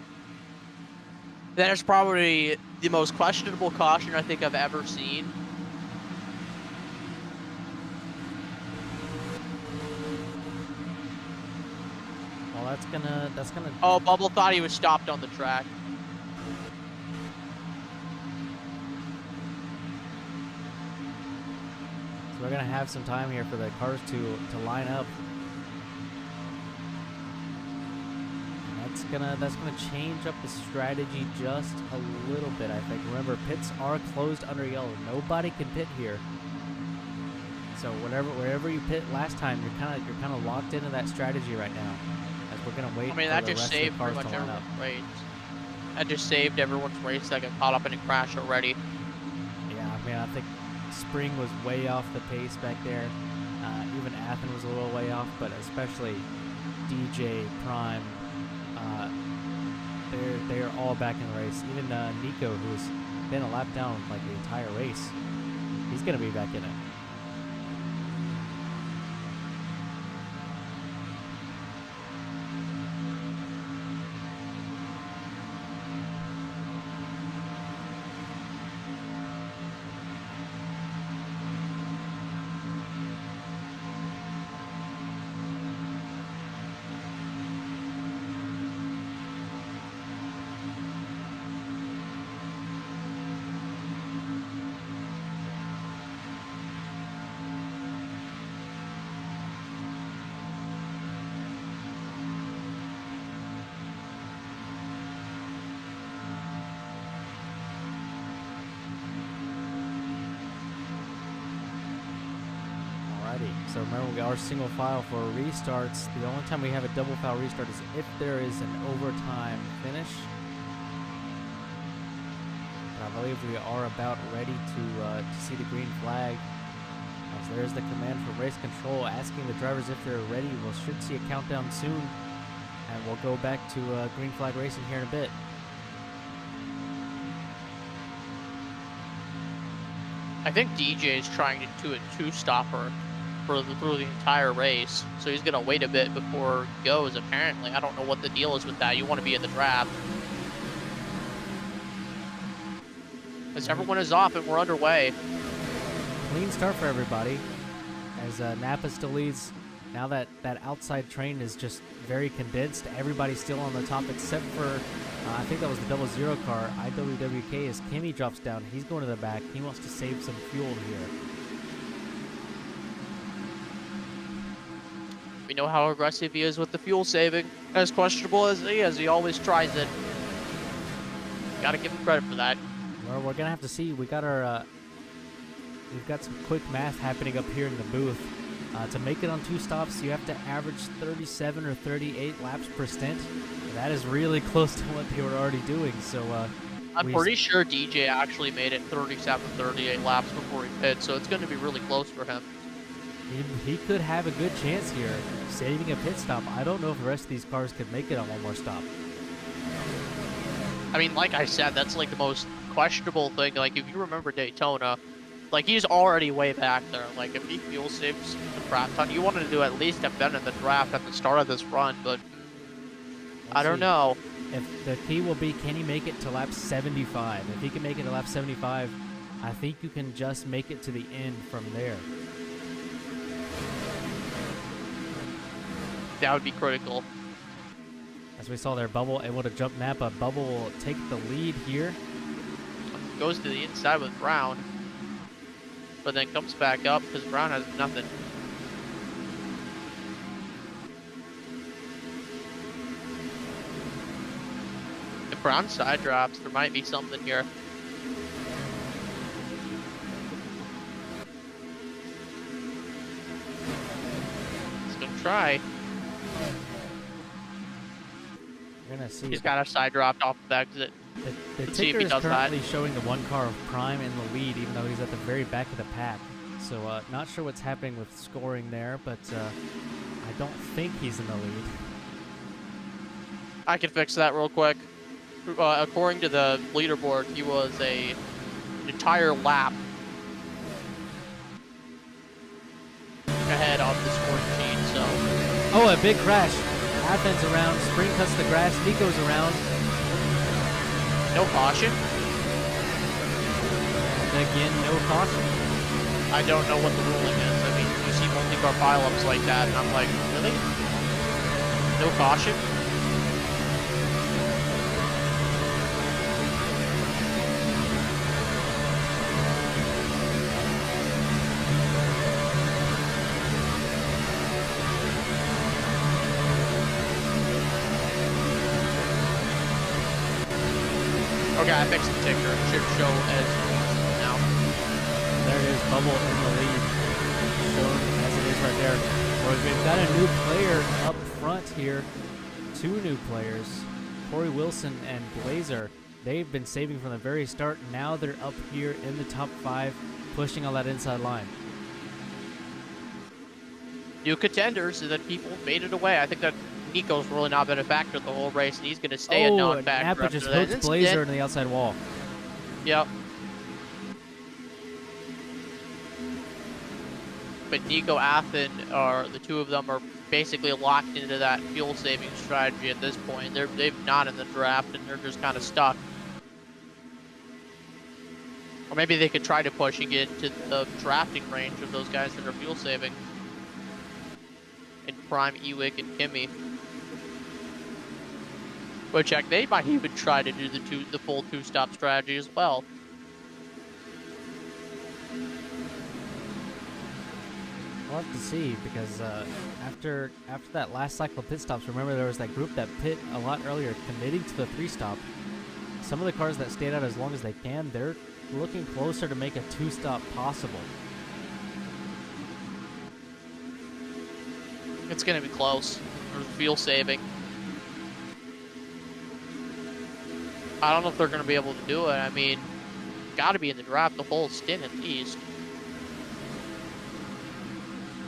That is probably the most questionable caution I think I've ever seen. Well, that's gonna. Oh, Bubble thought he was stopped on the track. So we're gonna have some time here for the cars to line up. That's gonna change up the strategy just a little bit, I think. Remember, pits are closed under yellow. Nobody can pit here. So wherever you pit last time, you're kind of locked into that strategy right now. As we're gonna wait. I mean, for that the just rest of saved the cars pretty much to line up. everyone's race. That just saved everyone's race that got caught up in a crash already. Yeah, I mean, I think Spring was way off the pace back there. Even Athen was a little way off, but especially DJ, Prime, they're all back in the race. Even Nico, who's been a lap down like the entire race, he's gonna be back in it. So remember, we are single file for restarts. The only time we have a double file restart is if there is an overtime finish. But I believe we are about ready to see the green flag. As there's the command from race control asking the drivers if they're ready. We should see a countdown soon, and we'll go back to green flag racing here in a bit. I think DJ is trying to do a two-stopper through the entire race, so he's gonna wait a bit before he goes. Apparently, I don't know what the deal is with that. You want to be in the draft, as everyone is off and we're underway. Clean start for everybody, as Napa still leads. Now that outside train is just very condensed, everybody's still on the top except for I think that was the 00 car. IWWK, as Kimmy drops down, he's going to the back. He wants to save some fuel here. We know how aggressive he is with the fuel saving. As questionable as he is, he always tries it. Gotta give him credit for that. Well, we're gonna have to see. We got our we've got some quick math happening up here in the booth. To make it on 2 stops, you have to average 37 or 38 laps per stint. That is really close to what they were already doing. So I'm pretty sure DJ actually made it 37, 38 laps before he pit, so it's going to be really close for him. He could have a good chance here, saving a pit stop. I don't know if the rest of these cars could make it on one more stop. I mean, like I said, that's like the most questionable thing. Like, if you remember Daytona, like, he's already way back there. Like, if he fuel saves the crap ton, you wanted to at least have been in the draft at the start of this run, but I don't know. If the key will be, can he make it to lap 75? If he can make it to lap 75, I think you can just make it to the end from there. That would be critical. As we saw there, Bubble able to jump Napa. Bubble will take the lead here. Goes to the inside with Brown, but then comes back up because Brown has nothing. If Brown side drops, there might be something here. He's gonna try. We're gonna see. He's got a side dropped off the exit. The Let's see if ticker he is does that. currently showing the one car of Prime in the lead, even though he's at the very back of the pack. So not sure what's happening with scoring there, but I don't think he's in the lead. I can fix that real quick. According to the leaderboard, he was an entire lap ahead of the scoring sheet, so... Oh, a big crash. Athens around, Spring cuts the grass, Nico's around. No caution? And again, no caution. I don't know what the ruling is. I mean, you see multi-car pileups like that, and I'm like, really? No caution? Okay, I fixed the ticker. It should show as now. There it is, Bubble in the lead. Shown as it is right there. Well, we've got a new player up front here. Two new players, Corey Wilson and Blazer. They've been saving from the very start. Now they're up here in the top 5, pushing on that inside line. New contenders, and then people faded away. I think that Nico's really not been a factor the whole race, and he's going to stay a non-factor. Napa after just that hooks Blazer into the outside wall. Yep. But Nico, Athen, are the two of them are basically locked into that fuel-saving strategy at this point. They've not in the draft, and they're just kind of stuck. Or maybe they could try to push and get into the drafting range of those guys that are fuel-saving. And Prime, Ewick, and Kimmy. But check, they might even try to do the full two-stop strategy as well. We'll have to see, because after that last cycle of pit stops, remember there was that group that pit a lot earlier committing to the 3-stop. Some of the cars that stayed out as long as they can, they're looking closer to make a 2-stop possible. It's going to be close. There's fuel saving. I don't know if they're going to be able to do it. I mean, got to be in the draft the whole stint at least.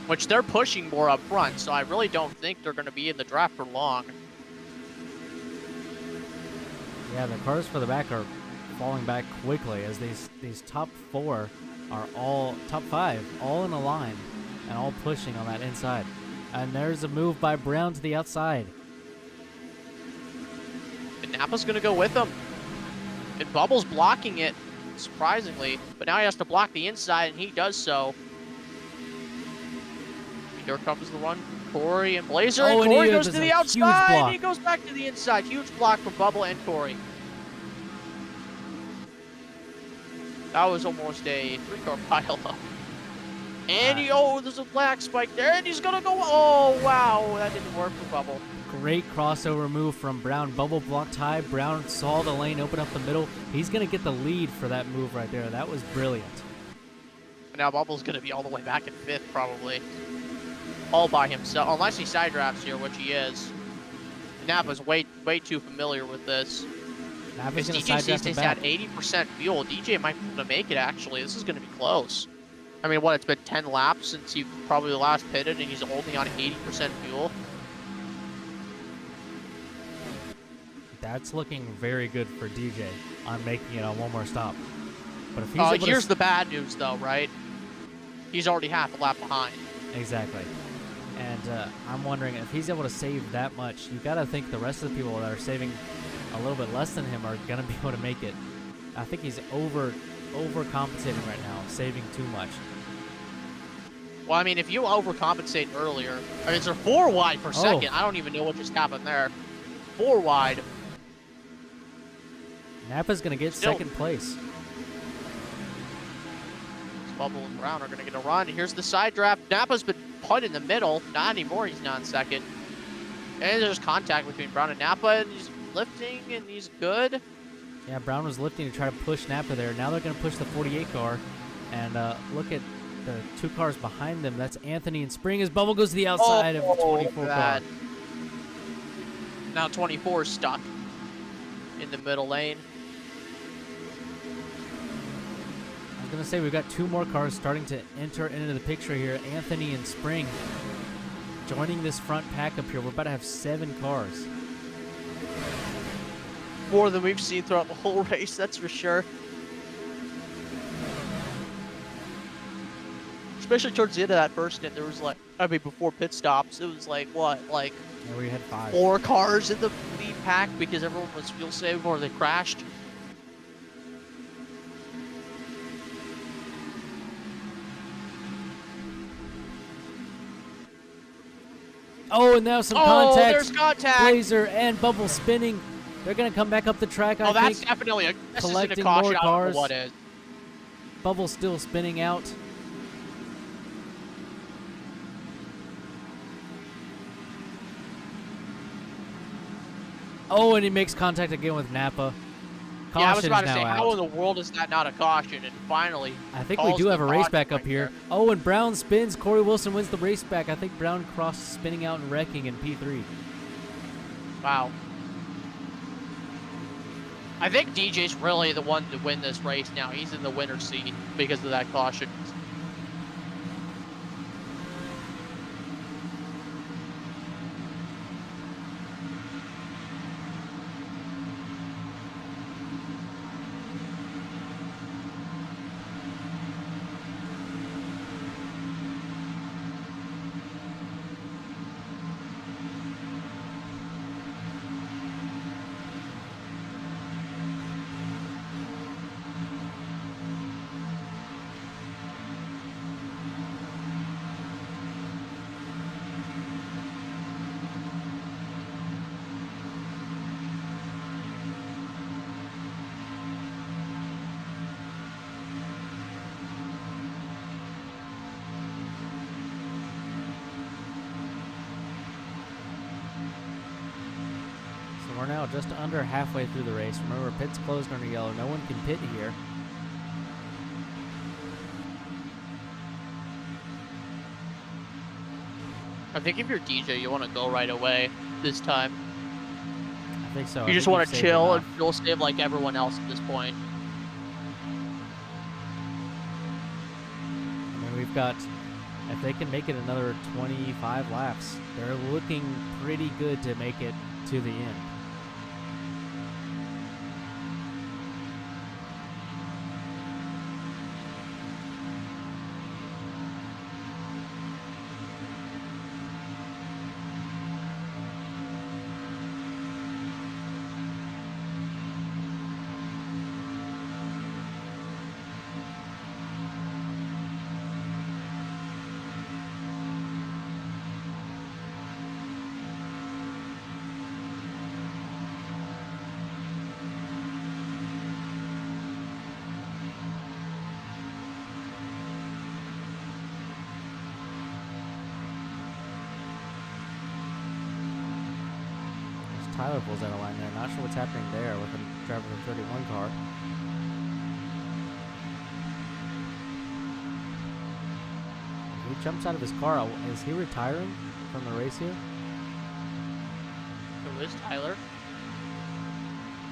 Which they're pushing more up front, so I really don't think they're going to be in the draft for long. Yeah, the cars for the back are falling back quickly as these top 4 are all, top 5, all in a line and all pushing on that inside. And there's a move by Brown to the outside. And Napa's going to go with him. And Bubble's blocking it, surprisingly. But now he has to block the inside, and he does so. Here comes the run from Corey and Blazer, and Corey goes to the outside, and he goes back to the inside. Huge block from Bubble and Corey. That was almost a 3-car pileup. And there's a black spike there, and he's gonna go. Oh wow, that didn't work for Bubble. Great crossover move from Brown. Bubble blocked high. Brown saw the lane open up the middle. He's gonna get the lead for that move right there. That was brilliant. And now Bubble's gonna be all the way back in 5th probably, all by himself, unless he side drafts here, which he is. Napa's way too familiar with this. Napa's gonna DJ side draft stays him back. at 80% fuel. DJ might be able to make it actually. This is gonna be close. I mean, what, it's been 10 laps since he probably last pitted, and he's only on 80% fuel. That's looking very good for DJ on making it on one more stop. But if he's able Here's to... the bad news, though, right? He's already half a lap behind. Exactly. And I'm wondering if he's able to save that much. You got to think the rest of the people that are saving a little bit less than him are going to be able to make it. I think he's overcompensating right now, saving too much. Well, I mean, if you overcompensate earlier, I mean, it's a 4 wide per second. I don't even know what just happened there. 4 wide. Napa's going to get second place. Bubble and Brown are going to get a run. Here's the side draft. Napa's been put in the middle. Not anymore. He's not in second. And there's contact between Brown and Napa, and he's lifting, and he's good. Yeah, Brown was lifting to try to push Napa there. Now they're going to push the 48 car. And look at the 2 cars behind them. That's Anthony and Spring as Bubble goes to the outside of the 24 car. Now 24 is stuck in the middle lane. I was going to say we've got 2 more cars starting to enter into the picture here. Anthony and Spring joining this front pack up here. We're about to have 7 cars. More than we've seen throughout the whole race, that's for sure. Especially towards the end of that first stint, there was like, I mean, before pit stops, it was like, what, like Yeah, we had 5. 4 cars in the lead pack because everyone was fuel saving or they crashed. Oh, and now some Oh, contact. there's contact. Blazer and Bubble spinning. They're going to come back up the track, I Oh, that's think. definitely this isn't a collecting caution. more I don't know cars. what is. Bubble still spinning out. Oh, and he makes contact again with Napa. Caution Yeah, I was about to is say, now how out. in the world is that not a caution? And finally, I think we calls do the have a race caution back up right here. there. Oh, and Brown spins. Corey Wilson wins the race back. I think Brown crossed spinning out and wrecking in P3. Wow. I think DJ's really the one to win this race now. He's in the winner's seat because of that caution. So we're now just under halfway through the race. Remember, pit's closed under yellow. No one can pit here. I think if you're DJ, you want to go right away this time. I think so. You just want to chill and fuel save like everyone else at this point. I mean, we've got, if they can make it another 25 laps, they're looking pretty good to make it to the end. Tyler pulls out of line there. Not sure what's happening there with the driver of the 31 car. He jumps out of his car. Is he retiring from the race here? Who is Tyler?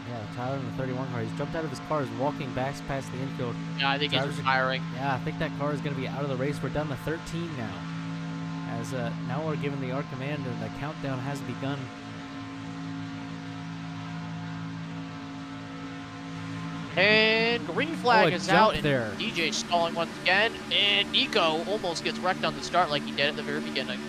Yeah, Tyler in the 31 car. He's jumped out of his car. He's walking back past the infield. Yeah, I think he's Drivers are- retiring. Yeah, I think that car is going to be out of the race. We're down to 13 now. As now we're given the R command and the countdown has begun. And green flag a is jump out, and there. DJ stalling once again, and Nico almost gets wrecked on the start like he did at the very beginning.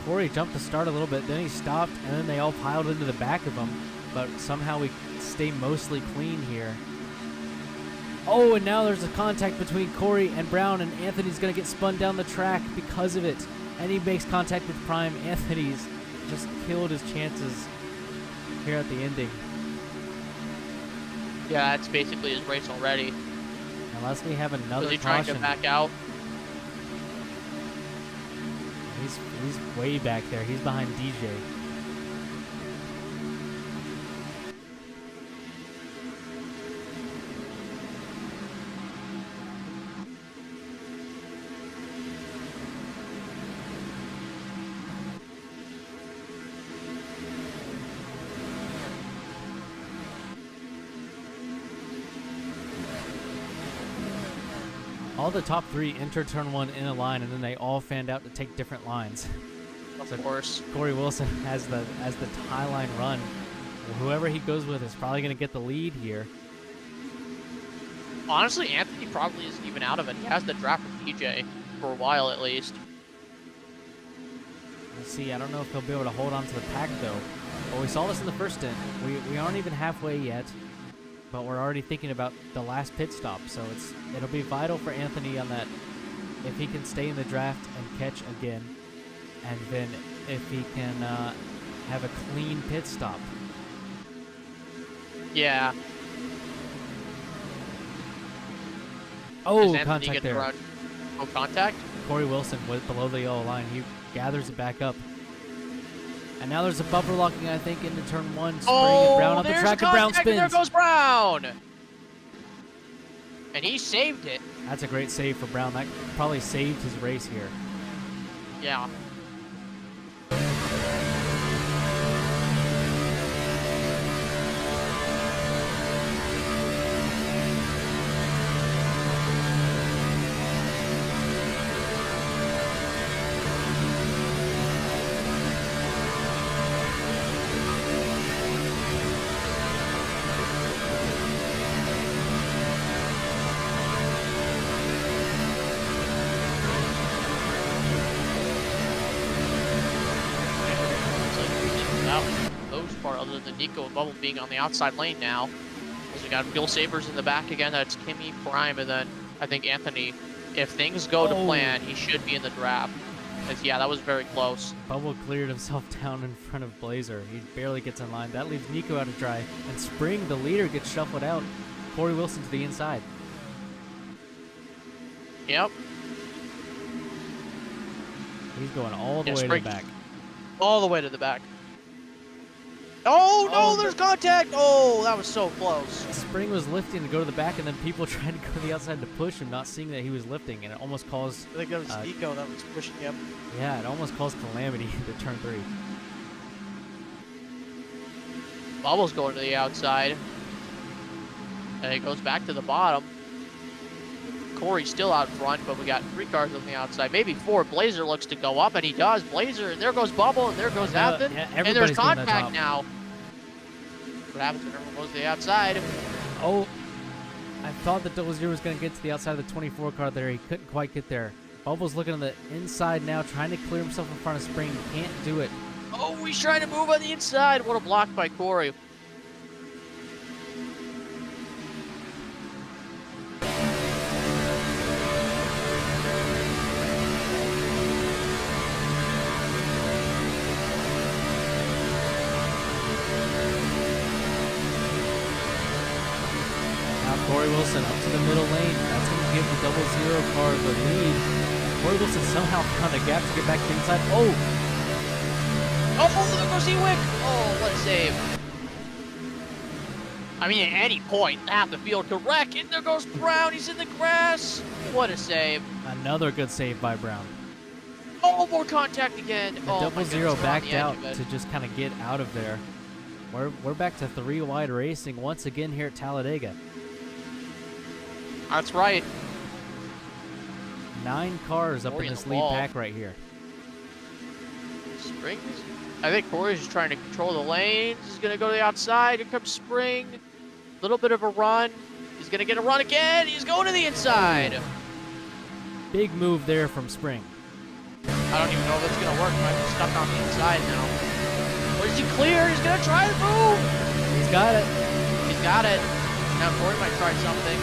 Corey jumped the start a little bit, then he stopped, and then they all piled into the back of him. But somehow we stay mostly clean here. Oh, and now there's a contact between Corey and Brown, and Anthony's going to get spun down the track because of it. And he makes contact with Prime. Anthony's just killed his chances here at the ending. Yeah, that's basically his race already. Unless we have another Was he trying caution. to back out? He's way back there. He's behind DJ. all the top 3 enter turn 1 in a line, and then they all fanned out to take different lines. Of course. Corey Wilson has the tie line run. Whoever he goes with is probably going to get the lead here. Honestly, Anthony probably isn't even out of it. He has the draft with PJ for a while at least. Let's see. I don't know if he'll be able to hold on to the pack though. But we saw this in the first stint. We aren't even halfway yet, but we're already thinking about the last pit stop. So it'll be vital for Anthony on that if he can stay in the draft and catch again, and then if he can have a clean pit stop. Yeah. Oh, contact there. Oh, contact? Corey Wilson was below the yellow line. He gathers it back up. And now there's a bumper locking, I think, into turn 1. Spring and Brown on the track, and Brown spins. And there goes Brown! And he saved it. That's a great save for Brown. That probably saved his race here. Yeah. Other than Nico and Bubble being on the outside lane now. Because we got Fuel Savers in the back again. That's Kimmy, Prime, and then I think Anthony. If things go to plan, he should be in the draft. Because, yeah, that was very close. Bubble cleared himself down in front of Blazer. He barely gets in line. That leaves Nico out to dry. And Spring, the leader, gets shuffled out. Corey Wilson to the inside. Yep. He's going all the way to the back. All the way to the back. Oh, no, there's contact! Oh, that was so close. Spring was lifting to go to the back, and then people tried to go to the outside to push him, not seeing that he was lifting, and it almost caused... I think that was Nico that was pushing him. Yeah, it almost caused calamity to turn 3. Bubble's going to the outside. And it goes back to the bottom. Corey's still out front, but we got 3 cars on the outside. Maybe 4. Blazer looks to go up, and he does. Blazer, and there goes Bubble, and there goes Happen. Yeah, and there's contact now. What happens when everyone goes to the outside? Oh, I thought that 00 was going to get to the outside of the 24 car there. He couldn't quite get there. Bubble's looking on the inside now, trying to clear himself in front of Spring. Can't do it. Oh, he's trying to move on the inside. What a block by Corey. Corey Wilson up to the middle lane. That's going to give the 00 car the lead. Corey Wilson somehow found a gap to get back to the inside. Oh! Oh, there goes Ewick! Oh, what a save. I mean, at any point, half the field could wreck, and there goes Brown. He's in the grass. What a save. Another good save by Brown. Oh, more contact again. The 00 backed out to just kind of get out of there. We're back to 3 wide racing once again here at Talladega. That's right. 9 cars up in this lead pack right here. Springs? I think Corey's just trying to control the lanes. He's going to go to the outside. Here comes Spring. Little bit of a run. He's going to get a run again. He's going to the inside. Big move there from Spring. I don't even know if it's going to work. Might be stuck on the inside now. Or is he clear? He's going to try the move. He's got it. He's got it. Now Corey might try something.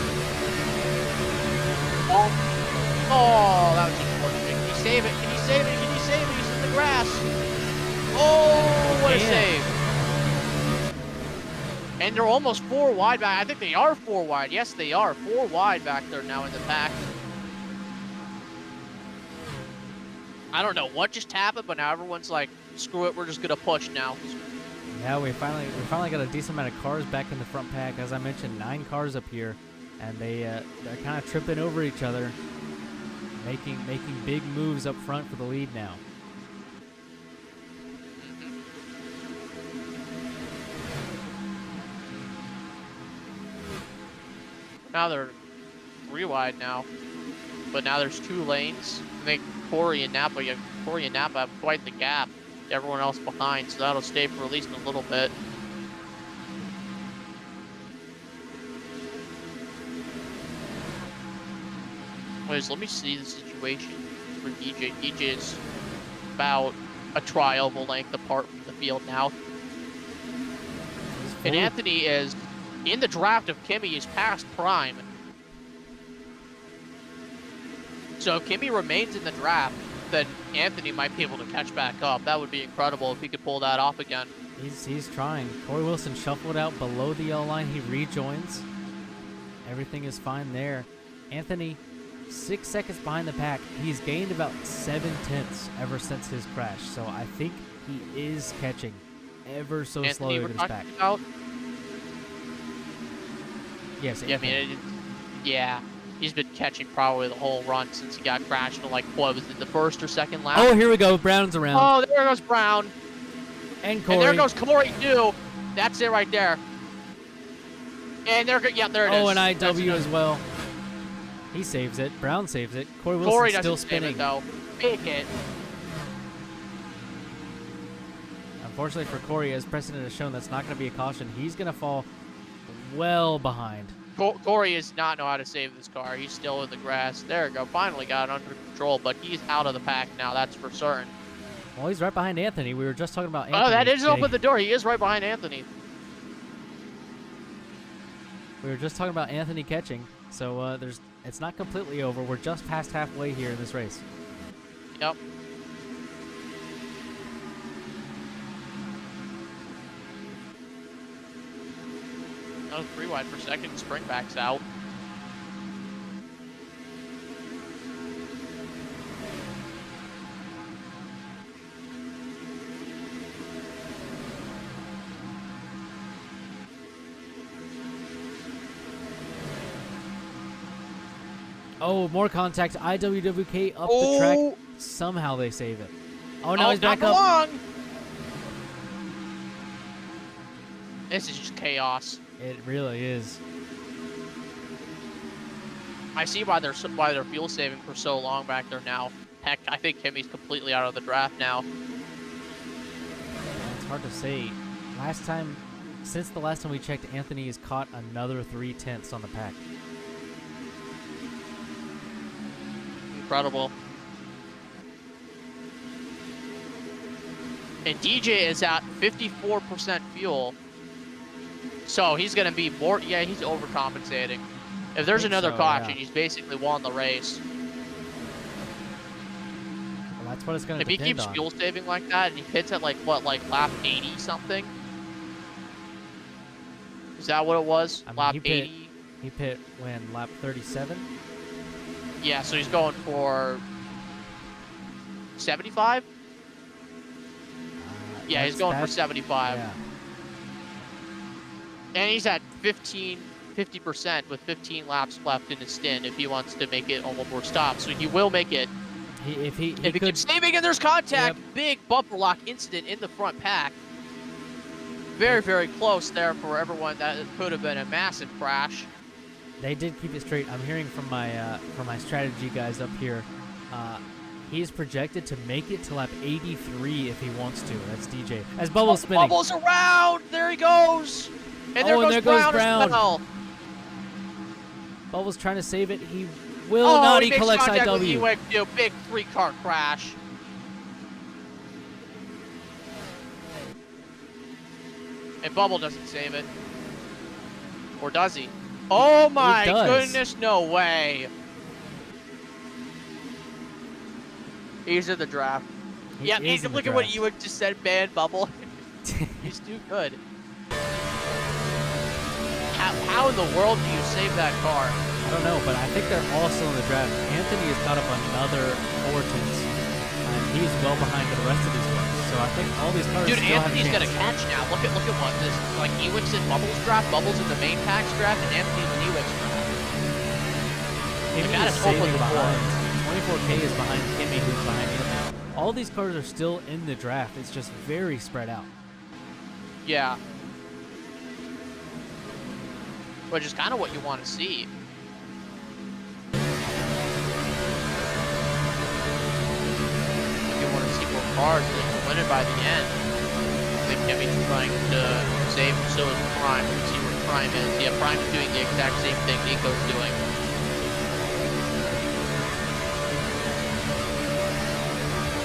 Oh, that was unfortunate. Can he save it? Can he save it? Can he save it? He's in the grass. Oh, what a save. And they're almost 4 wide back. I think they are 4 wide. Yes, they are. 4 wide back there now in the pack. I don't know what just happened, but now everyone's like, screw it, we're just going to push now. Yeah, we finally got a decent amount of cars back in the front pack. As I mentioned, 9 cars up here. And they're kind of tripping over each other, making big moves up front for the lead now. Now they're 3 wide now. but now there's 2 lanes. I think Corey and Napa have quite the gap to everyone else behind, so that'll stay for at least a little bit. Anyways, let me see the situation for DJ. DJ is about a tri-oval length apart from the field now. And Anthony is in the draft of Kimi. He's past prime. So if Kimi remains in the draft, then Anthony might be able to catch back up. That would be incredible if he could pull that off again. He's trying. Corey Wilson shuffled out below the yellow line. He rejoins. Everything is fine there. Anthony, 6 seconds behind the pack. He's gained about 7/10 ever since his crash. So I think he is catching ever so slowly with his back. Yes, yeah, yeah. He's been catching probably the whole run since he got crashed in, like, what was it, the first or second lap? Oh, here we go. Brown's around. Oh, there goes Brown. And Corey. And there goes Corey, too. That's it right there. And there it is. Oh, and IW as well. He saves it. Brown saves it. Corey Wilson's still spinning. Save it, though. Big hit. Unfortunately for Corey, as precedent has shown, that's not going to be a caution. He's going to fall well behind. Corey does not know how to save this car. He's still in the grass. There we go. Finally got it under control, but he's out of the pack now. That's for certain. Well, he's right behind Anthony. We were just talking about Anthony. Oh, that is open the door. He is right behind Anthony. We were just talking about Anthony catching, so it's not completely over. We're just past halfway here in this race. Yep. Another 3 wide per second. Springback's out. Oh, more contact. IWWK up the track. Somehow they save it. Oh, now he's back up. Long. This is just chaos. It really is. I see why they're fuel saving for so long back there now. Heck, I think Kimi's completely out of the draft now. It's hard to say. Since the last time we checked, Anthony has caught another 3/10 on the pack. Incredible. And DJ is at 54% fuel. So he's going to be more, yeah, he's overcompensating. If there's another caution, he's basically won the race. Well, that's what it's going to depend on. If he keeps fuel saving like that and he hits at like lap 80 something? Is that what it was? I mean, lap 80? He pit when? Lap 37? Yeah, so he's going for 75? Yeah, he's going for 75. Yeah. And he's at 50% with 15 laps left in his stint if he wants to make it on one more stop. So he will make it. If he keeps saving and there's contact, big bumper lock incident in the front pack. Very, very close there for everyone. That could have been a massive crash. They did keep it straight. I'm hearing from my strategy guys up here. He's projected to make it to lap 83 if he wants to. That's DJ. As Bubbles spinning. Bubbles around. There he goes. And there goes Brown as well. Bubbles trying to save it. He will not. He collects IW. He went to a big 3-car crash. And Bubble doesn't save it. Or does he? Oh my goodness, no way. He's in the draft. Yeah, look at what you just said, man, Bubble. He's too good. How in the world do you save that car? I don't know, but I think they're all still in the draft. Anthony has got up another 4/10, and he's well behind the rest of these cars. So I think all these cars Dude, still Anthony's have a gonna catch now. Look at what this, like, Ewick's in Bubbles' draft, Bubbles in the main pack's draft, and Anthony's in Ewick's draft. Kimi is saving behind. 24K is behind Kimi, who's behind him now. All these cars are still in the draft. It's just very spread out. Yeah. Which is kind of what you want to see. cars that can win it by the end. I think Kimmy's trying to save, so is Prime. Let's see where Prime is. Yeah, Prime's doing the exact same thing Nico's doing.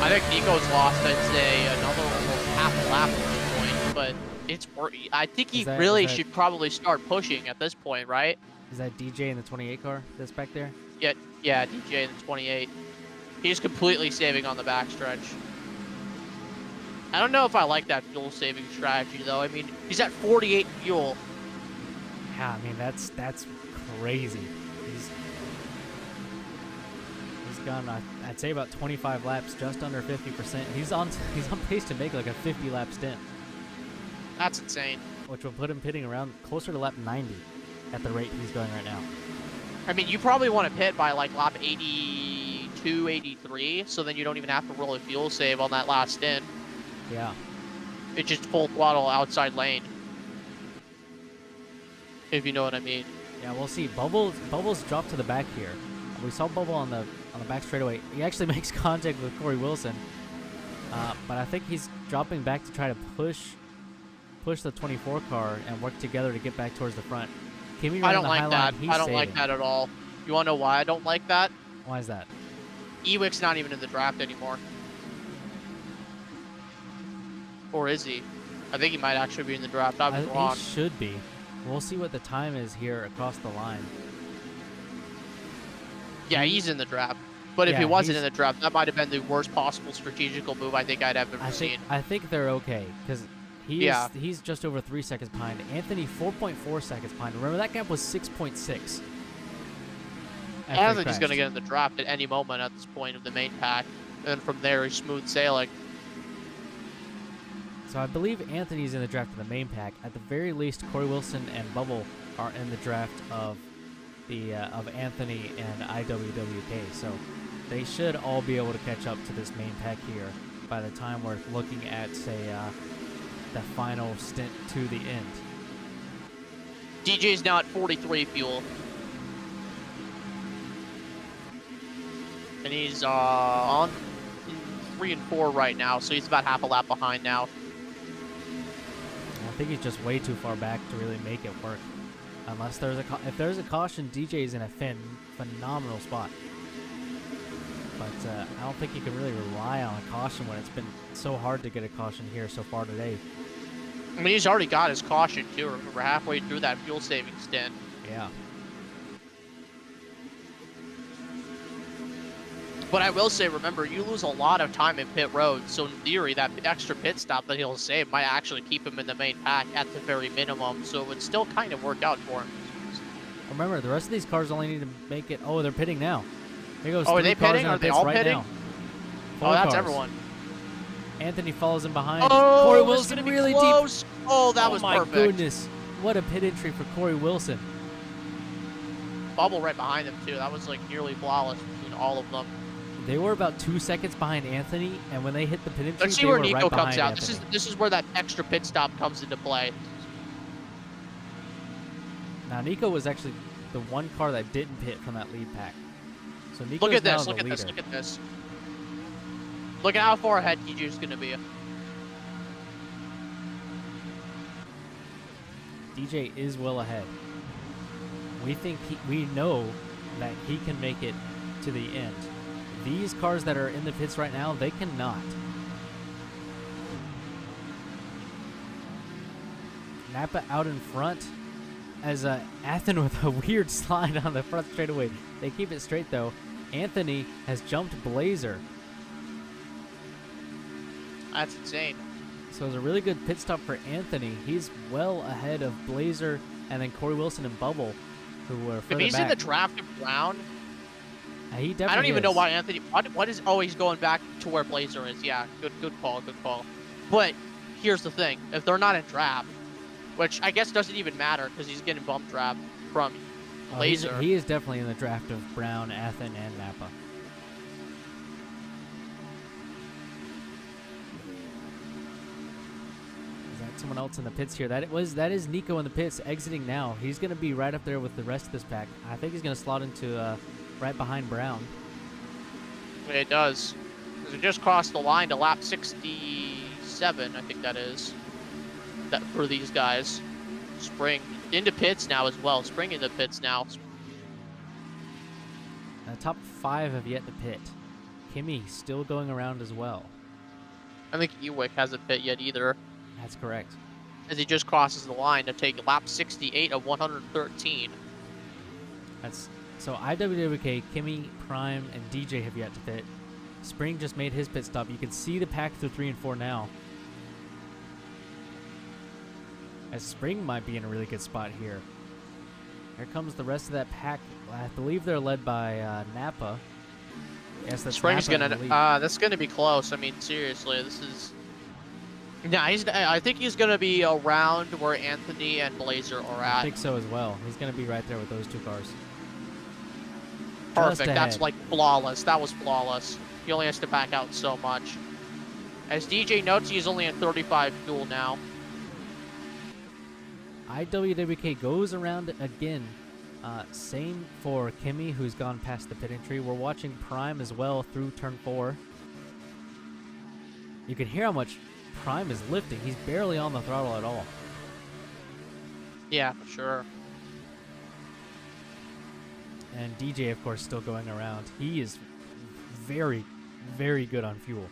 I think Nico's lost, I'd say, another almost half a lap at this point, but it's I think he really should probably start pushing at this point, right? Is that DJ in the 28 car that's back there? Yeah, DJ in the 28. He's completely saving on the backstretch. I don't know if I like that fuel saving strategy though. I mean, he's at 48 fuel. Yeah, I mean that's crazy. He's gone, I'd say, about 25 laps, just under 50%. He's on pace to make like a 50 lap stint. That's insane. Which will put him pitting around closer to lap 90 at the rate he's going right now. I mean, you probably want to pit by like lap 82, 83, so then you don't even have to roll a fuel save on that last stint. Yeah. It's just full throttle outside lane. If you know what I mean. Yeah, we'll see. Bubbles dropped to the back here. We saw Bubble on the back straightaway. He actually makes contact with Corey Wilson, but I think he's dropping back to try to push the 24 car and work together to get back towards the front. I don't like that. I don't like that at all. You want to know why I don't like that? Why is that? Ewick's not even in the draft anymore. Or is he? I think he might actually be in the draft. I was wrong. He should be. We'll see what the time is here across the line. Yeah, he's in the draft. But if he wasn't in the draft, that might have been the worst possible strategical move I think I'd ever seen. I think they're okay, because he's just over 3 seconds behind. Anthony, 4.4 seconds behind. Remember, that gap was 6.6. Anthony's going to get in the draft at any moment at this point of the main pack. And from there, he's smooth sailing. So I believe Anthony's in the draft of the main pack. At the very least, Corey Wilson and Bubble are in the draft of Anthony and IWWK. So they should all be able to catch up to this main pack here by the time we're looking at, say, the final stint to the end. DJ's now at 43 fuel. And he's on 3 and 4 right now, so he's about half a lap behind now. I think he's just way too far back to really make it work. Unless if there's a caution, DJ's in a phenomenal spot. But I don't think you can really rely on a caution when it's been so hard to get a caution here so far today. I mean, he's already got his caution too. Remember, halfway through that fuel saving stint. Yeah. But I will say, remember, you lose a lot of time in pit road, so in theory, that extra pit stop that he'll save might actually keep him in the main pack at the very minimum, so it would still kind of work out for him. Remember, the rest of these cars only need to make it. Oh, they're pitting now. Here goes. Oh, are they pitting? Are they all pitting? Now. Oh, that's everyone. Anthony follows him behind. Oh, Corey Wilson really close. Deep. Oh, that was perfect. Oh, my goodness. What a pit entry for Corey Wilson. Bubble right behind him, too. That was, like, nearly flawless between all of them. They were about 2 seconds behind Anthony, and when they hit the pit entry, let's see where Nico comes out. Anthony. This is where that extra pit stop comes into play. Now, Nico was actually the one car that didn't pit from that lead pack. So Nico's look at now this. the Look at leader. this. Look at this. Look at how far ahead DJ's going to be. DJ is well ahead. We know that he can make it to the end. These cars that are in the pits right now, they cannot. Napa out in front as Athen with a weird slide on the front straightaway. They keep it straight though. Anthony has jumped Blazer. That's insane. So it's a really good pit stop for Anthony. He's well ahead of Blazer and then Corey Wilson and Bubble, who were further back. If he's in the draft of Brown, he definitely I don't even is. know why Anthony. What is? Oh, he's going back to where Blazer is. Yeah, good call. But here's the thing: if they're not in draft, which I guess doesn't even matter because he's getting bump draft from Blazer. He is definitely in the draft of Brown, Athen, and Napa. Is that someone else in the pits here? That is Nico in the pits exiting now. He's going to be right up there with the rest of this pack. I think he's going to slot into right behind Brown. It does. because it just crossed the line to lap 67, I think that is. That for these guys. Spring into pits now as well. Spring into pits now. The top 5 have yet to pit. Kimi still going around as well. I think Ewick hasn't pit yet either, That's correct. as he just crosses the line to take lap 68 of 113. That's so IWWK, Kimi, Prime, and DJ have yet to pit. Spring just made his pit stop. You can see the pack through 3 and 4 now. As Spring might be in a really good spot here. Here comes the rest of that pack. I believe they're led by Napa. Yes, that's Spring's Napa in gonna. the lead. That's gonna be close. I mean, seriously, this is. Nah, I think he's gonna be around where Anthony and Blazer are I at. think so as well. He's going to be right there with those 2 cars. Perfect. Just That's ahead. like flawless. That was flawless. He only has to back out so much. As DJ notes, he's only at 35 fuel now. IWWK goes around again. Same for Kimi, who's gone past the pit entry. We're watching Prime as well through turn 4. You can hear how much Prime is lifting. He's barely on the throttle at all. Yeah, for sure. And DJ, of course, still going around. He is very, very good on fuel.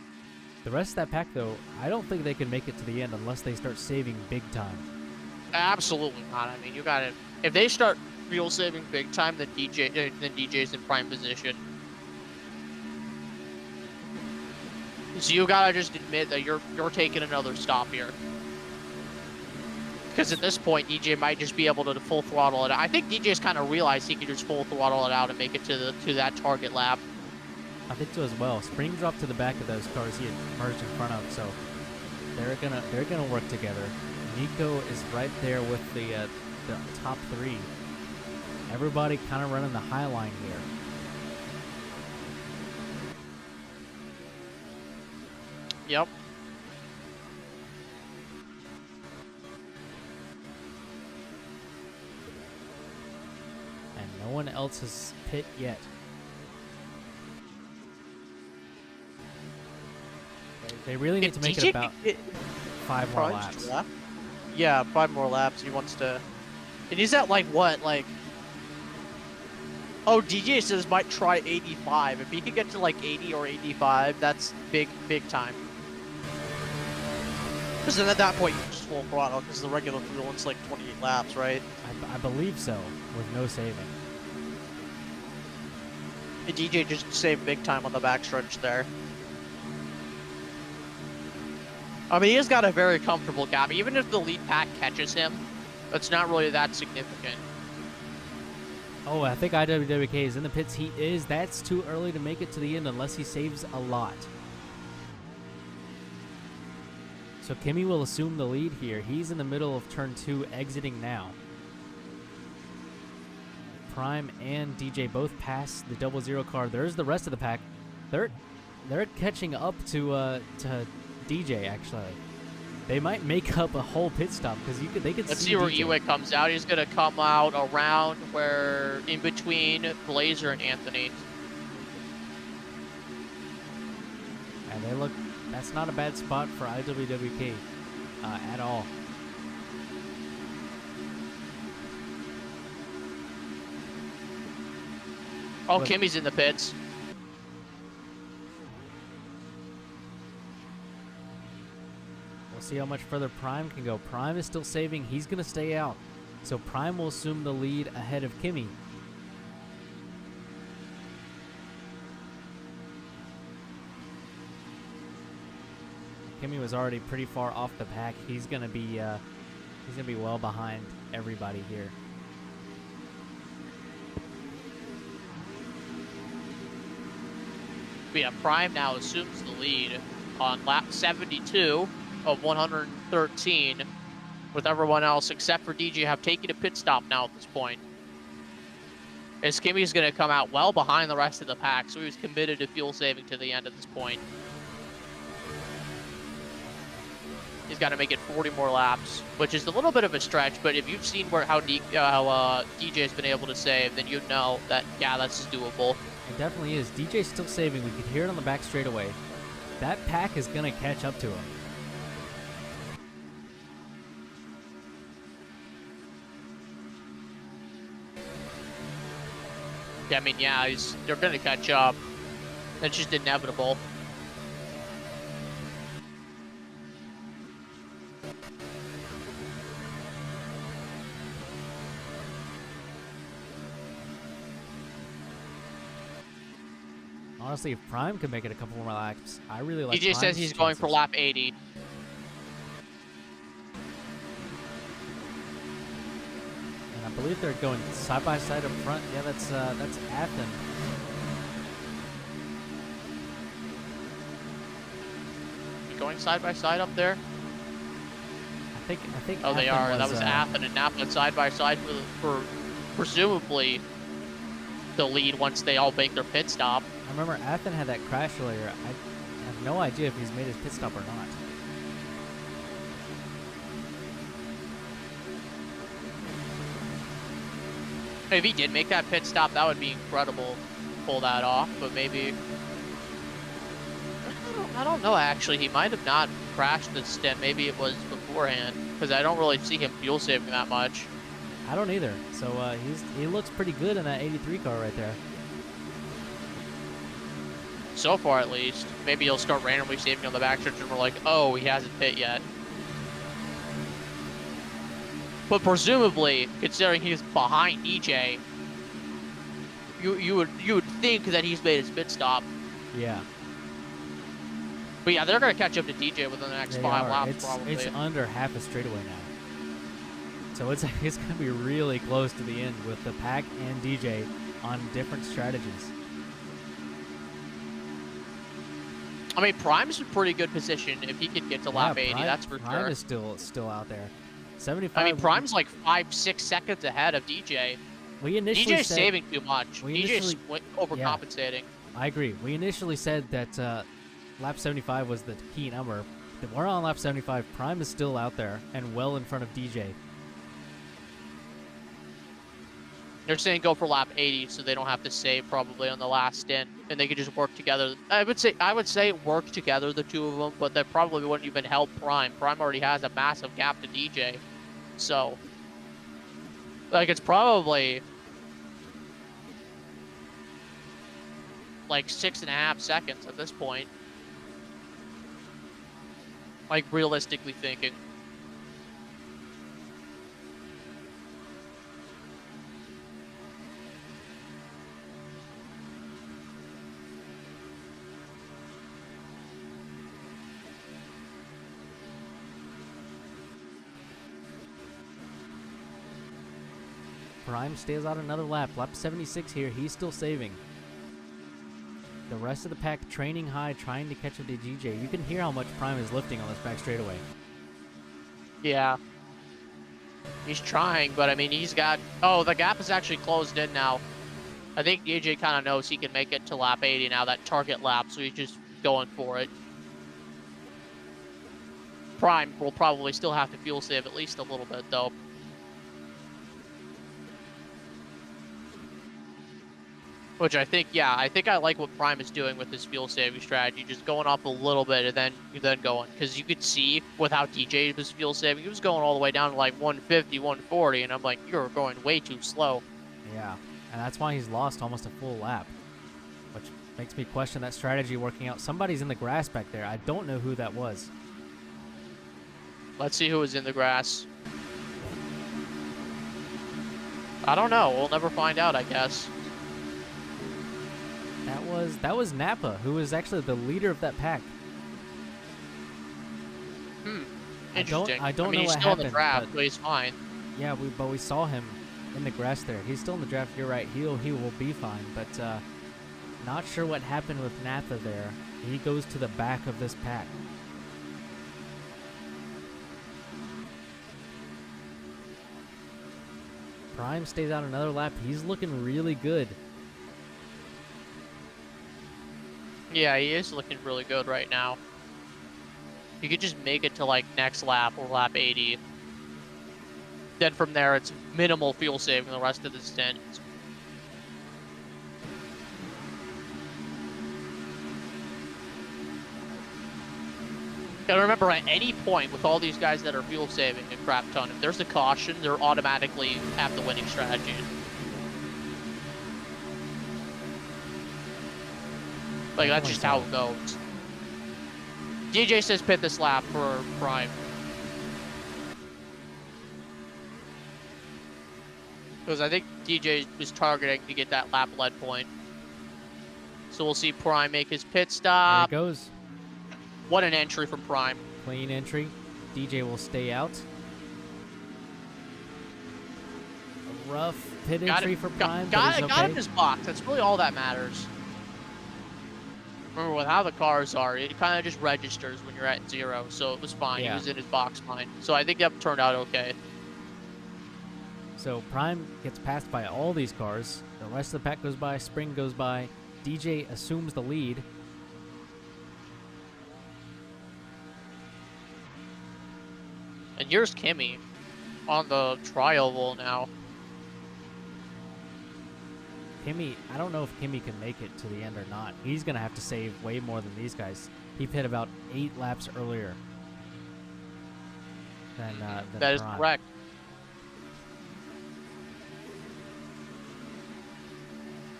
The rest of that pack, though, I don't think they can make it to the end unless they start saving big time. Absolutely not. I mean, you got it. If they start fuel saving big time, then DJ's in prime position. So you gotta just admit that you're taking another stop here. Because at this point, DJ might just be able to full throttle it out. I think DJ's kind of realized he could just full throttle it out and make it to that target lap. I think so as well. Spring dropped to the back of those cars he had merged in front of, so they're gonna work together. Nico is right there with the top 3. Everybody kind of running the high line here. Yep. And no one else has pit yet. They really need to make it about 5 more laps. Yeah, 5 more laps. He wants to. And he's at like what? Like. Oh, DJ says might try 85. If he could get to like 80 or 85, that's big time. Because then at that point, you just full throttle because the regular fuel it's like 28 laps, right? I believe so, with no saving. And DJ just saved big time on the backstretch there. I mean, he has got a very comfortable gap. Even if the lead pack catches him, that's not really that significant. Oh, I think IWWK is in the pits. He is. That's too early to make it to the end unless he saves a lot. So Kimi will assume the lead here. He's in the middle of turn 2, exiting now. Prime and DJ both pass the 00 car. There's the rest of the pack. They're catching up to DJ actually. They might make up a whole pit stop because they could. Let's see where DJ. Ewick comes out. He's gonna come out around where in between Blazer and Anthony. And they look. That's not a bad spot for IWWK at all. Oh, But- Kimi's in the pits. We'll see how much further Prime can go. Prime is still saving. He's going to stay out. So Prime will assume the lead ahead of Kimi. Kimi was already pretty far off the pack. He's going to be well behind everybody here. But yeah, Prime now assumes the lead on lap 72 of 113, with everyone else except for DJ have taken a pit stop now at this point. As Kimi's going to come out well behind the rest of the pack, so he was committed to fuel saving to the end at this point. He's got to make it 40 more laps, which is a little bit of a stretch, but if you've seen how DJ's been able to save, then you know that, yeah, that's doable. It definitely is. DJ's still saving. We could hear it on the back straightaway. that pack is going to catch up to him. Yeah, I mean, yeah, they're going to catch up. That's just inevitable. Honestly, if Prime could make it a couple more laps, I really like DJ says he's going for lap 80. And I believe they're going side by side up front. Yeah, that's Athen. You going side by side up there? I think. Oh, they Athen are. That was Athen and Napa side by side for presumably the lead once they all make their pit stop. I remember Athen had that crash earlier. I have no idea if he's made his pit stop or not. If he did make that pit stop, that would be incredible to pull that off. But maybe I don't know. Actually, he might have not crashed this stint. Maybe it was beforehand because I don't really see him fuel saving that much. I don't either. So he looks pretty good in that 83 car right there. So far, at least. Maybe he'll start randomly saving on the backstretch and we're like, oh, he hasn't pit yet. But presumably, considering he's behind DJ, you would think that he's made his pit stop. Yeah. But yeah, they're gonna catch up to DJ within the next 5 laps, probably. It's under half a straightaway now. So it's gonna be really close to the end with the pack and DJ on different strategies. I mean, Prime's in pretty good position if he can get to lap 80. That's for Prime sure. is still out there. 75. I mean, Prime's like 5-6 seconds ahead of DJ. We initially DJ's said, saving too much. DJ's overcompensating. I agree. We initially said that lap 75 was the key number. We're on lap 75. Prime is still out there and well in front of DJ. They're saying go for lap 80 so they don't have to save probably on the last stint and they could just work together. I would say work together, the two of them, but that probably wouldn't even help Prime. Prime already has a massive gap to DJ. So, like, it's probably like 6.5 seconds at this point. Like, realistically thinking. Prime stays out another lap. Lap 76 here. He's still saving. The rest of the pack training high, trying to catch up to DJ. You can hear how much Prime is lifting on this back straightaway. Yeah. He's trying, but I mean, he's got... Oh, the gap is actually closed in now. I think DJ kind of knows he can make it to lap 80 now, that target lap, so he's just going for it. Prime will probably still have to fuel save at least a little bit, though. Which I think, yeah, I like what Prime is doing with his fuel saving strategy, just going up a little bit and then going. Because you could see with how DJ was fuel saving, he was going all the way down to like 150, 140, and I'm like, you're going way too slow. Yeah, and that's why he's lost almost a full lap, which makes me question that strategy working out. Somebody's in the grass back there. I don't know who that was. Let's see who was in the grass. I don't know. We'll never find out, I guess. That was Napa, who was actually the leader of that pack. Interesting. I don't mean, know he's what still happened, in the draft, but he's fine. Yeah, but we saw him in the grass there. He's still in the draft. You're right. He will be fine, but not sure what happened with Napa there. He goes to the back of this pack. Prime stays out another lap. He's looking really good. Yeah, he is looking really good right now. You could just make it to like next lap or lap 80. Then from there, it's minimal fuel saving the rest of the stint. Gotta remember, at any point with all these guys that are fuel saving a crap ton, if there's a caution, they're automatically have the winning strategy. Like, that's just how it goes. DJ says pit this lap for Prime. Because I think DJ was targeting to get that lap lead point. So we'll see Prime make his pit stop. There it goes. What an entry from Prime. Clean entry. DJ will stay out. A rough pit entry for Prime. Got okay. him his box. That's really all that matters. Remember, with how the cars are, it kind of just registers when you're at 0, so it was fine. Yeah. He was in his box fine. So I think that turned out okay. So Prime gets passed by all these cars. The rest of the pack goes by. Spring goes by. DJ assumes the lead. And here's Kimi on the tri-oval now. Kimi, I don't know if Kimi can make it to the end or not. He's going to have to save way more than these guys. He pit about 8 laps earlier than That is Prime. correct.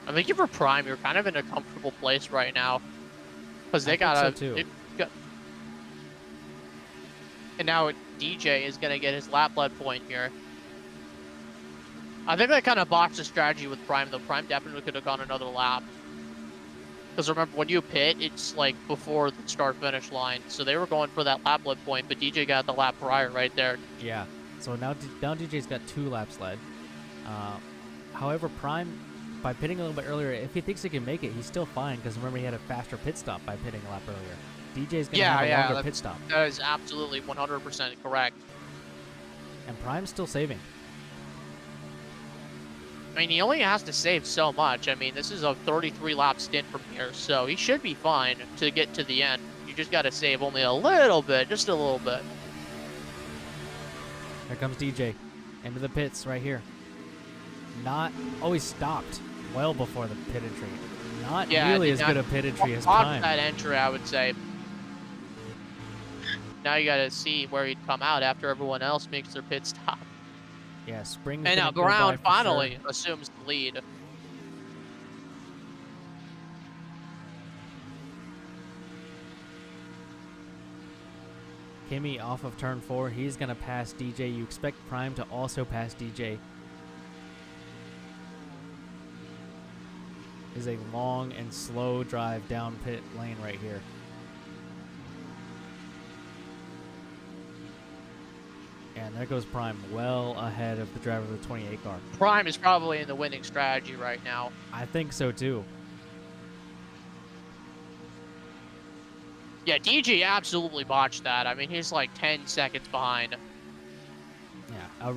I think if you're Prime, you're kind of in a comfortable place right now. Because they got so too. And now DJ is going to get his lap lead point here. I think they kind of boxed the strategy with Prime, though. Prime definitely could have gone another lap. Because remember, when you pit, it's like before the start-finish line. So they were going for that lap lead point, but DJ got the lap prior right there. Yeah. So now DJ's got 2 laps led. However, Prime, by pitting a little bit earlier, if he thinks he can make it, he's still fine. Because remember, he had a faster pit stop by pitting a lap earlier. DJ's going to have a longer pit stop. That is absolutely 100% correct. And Prime's still saving. I mean, he only has to save so much. I mean, this is a 33-lap stint from here, so he should be fine to get to the end. You just got to save only a little bit, just a little bit. Here comes DJ. Into the pits right here. Not always stopped well before the pit entry. Not nearly as good a pit entry as Prime. That entry, I would say. Now you got to see where he'd come out after everyone else makes their pit stop. Yeah, Spring. And now Brown finally assumes the lead. Kimi off of turn 4. He's going to pass DJ. You expect Prime to also pass DJ. Is a long and slow drive down pit lane right here. And there goes Prime, well ahead of the driver of the 28 car. Prime is probably in the winning strategy right now. I think so too. Yeah, DJ absolutely botched that. I mean, he's like 10 seconds behind. Yeah,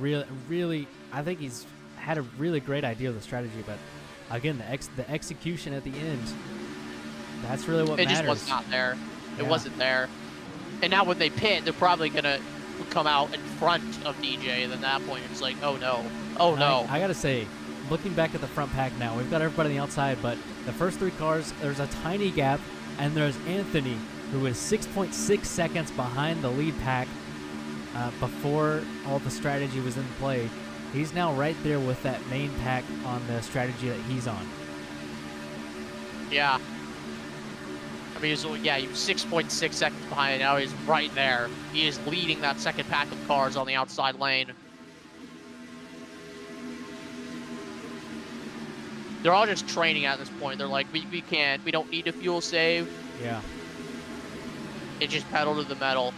really, I think he's had a really great idea of the strategy, but again, the execution at the end, that's really what matters. It just was not there. Yeah. It wasn't there. And now when they pit, they're probably going to come out in front of DJ, and at that point it's like, oh no, oh no. I gotta say, looking back at the front pack now, we've got everybody on the outside, but the first 3 cars, there's a tiny gap, and there's Anthony, who is 6.6 seconds behind the lead pack before all the strategy was in play. He's now right there with that main pack on the strategy that he's on. Yeah. I mean, he was 6.6 seconds behind, now he's right there. He is leading that second pack of cars on the outside lane. They're all just training at this point. They're like, we don't need a fuel save. Yeah. It just pedal to the metal.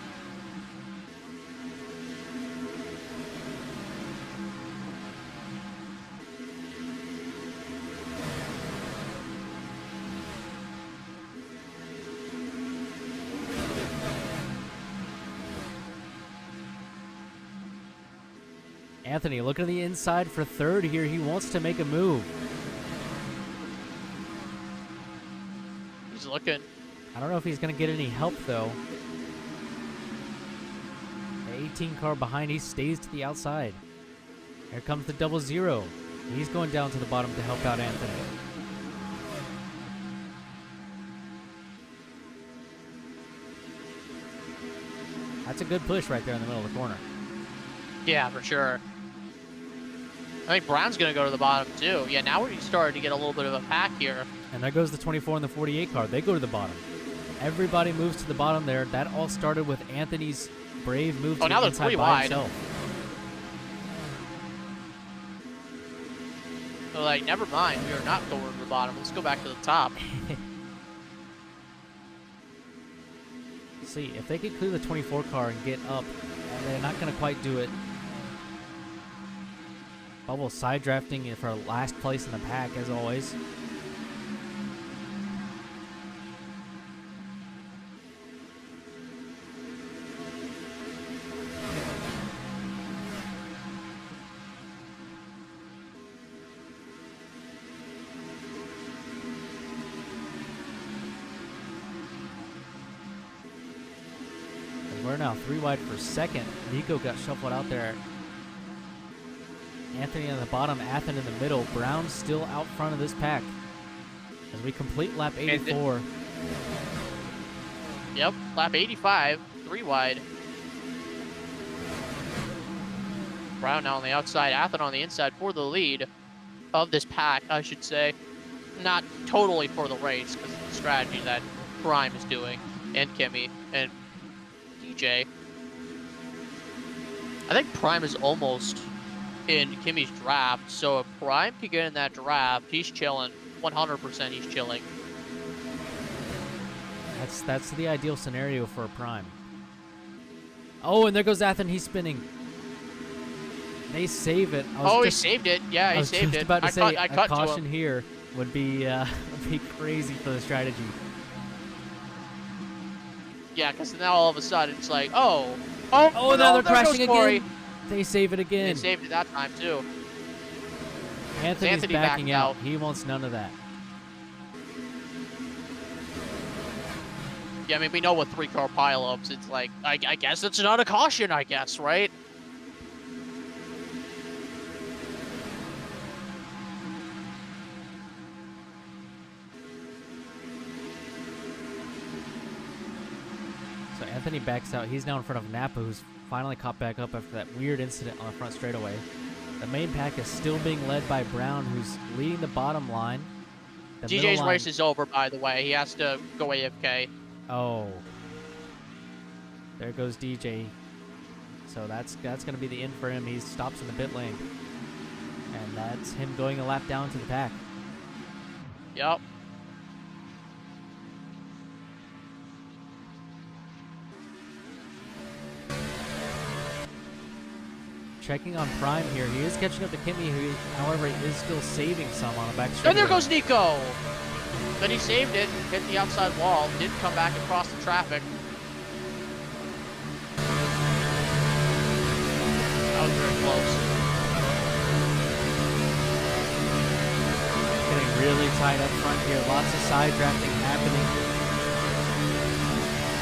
Anthony looking to the inside for third here. He wants to make a move. He's looking. I don't know if he's going to get any help, though. The 18 car behind, he stays to the outside. Here comes the 00. He's going down to the bottom to help out Anthony. That's a good push right there in the middle of the corner. Yeah, for sure. I think Brown's going to go to the bottom, too. Yeah, now we're starting to get a little bit of a pack here. And there goes the 24 and the 48 car. They go to the bottom. Everybody moves to the bottom there. That all started with Anthony's brave move to now the they're inside pretty by wide. himself. So, like, never mind. We are not going to the bottom. Let's go back to the top. See, if they could clear the 24 car and get up, and they're not going to quite do it. Bubble side drafting for last place in the pack, as always. We're now 3 wide for second. Nico got shuffled out there. Anthony on the bottom, Athen in the middle. Brown still out front of this pack. As we complete lap 84. Yep, lap 85, 3 wide. Brown now on the outside, Athen on the inside for the lead of this pack, I should say. Not totally for the race, because of the strategy that Prime is doing, and Kimmy, and DJ. I think Prime is almost in Kimmy's draft, so if Prime can get in that draft, he's chilling. 100% he's chilling. That's the ideal scenario for a Prime. Oh, and there goes Athen. He's spinning. They save it. He saved it. Yeah, he saved it. I was just about to say, I a cut caution to him. here would be crazy for the strategy. Yeah, because now all of a sudden it's like, Oh, now they're there crashing goes Corey. again. They save it They again. saved it that time, too. Anthony's Anthony backing backed out. out. He wants none of that. Yeah, I mean, we know with 3-car pileups, it's like, I guess it's not a caution, I guess, right? So Anthony backs out. He's now in front of Napa, who's finally caught back up after that weird incident on the front straightaway. The main pack is still being led by Brown, who's leading the bottom line. The middle DJ's line- race is over, by the way. He has to go AFK. Oh. There goes DJ. So that's going to be the end for him. He stops in the pit lane. And that's him going a lap down to the pack. Yep. Checking on Prime here. He is catching up to Kimmy, who, however, is still saving some on a back straightaway. And there goes Nico! Then he saved it, hit the outside wall, didn't come back across the traffic. That was very close. Getting really tight up front here. Lots of side drafting happening.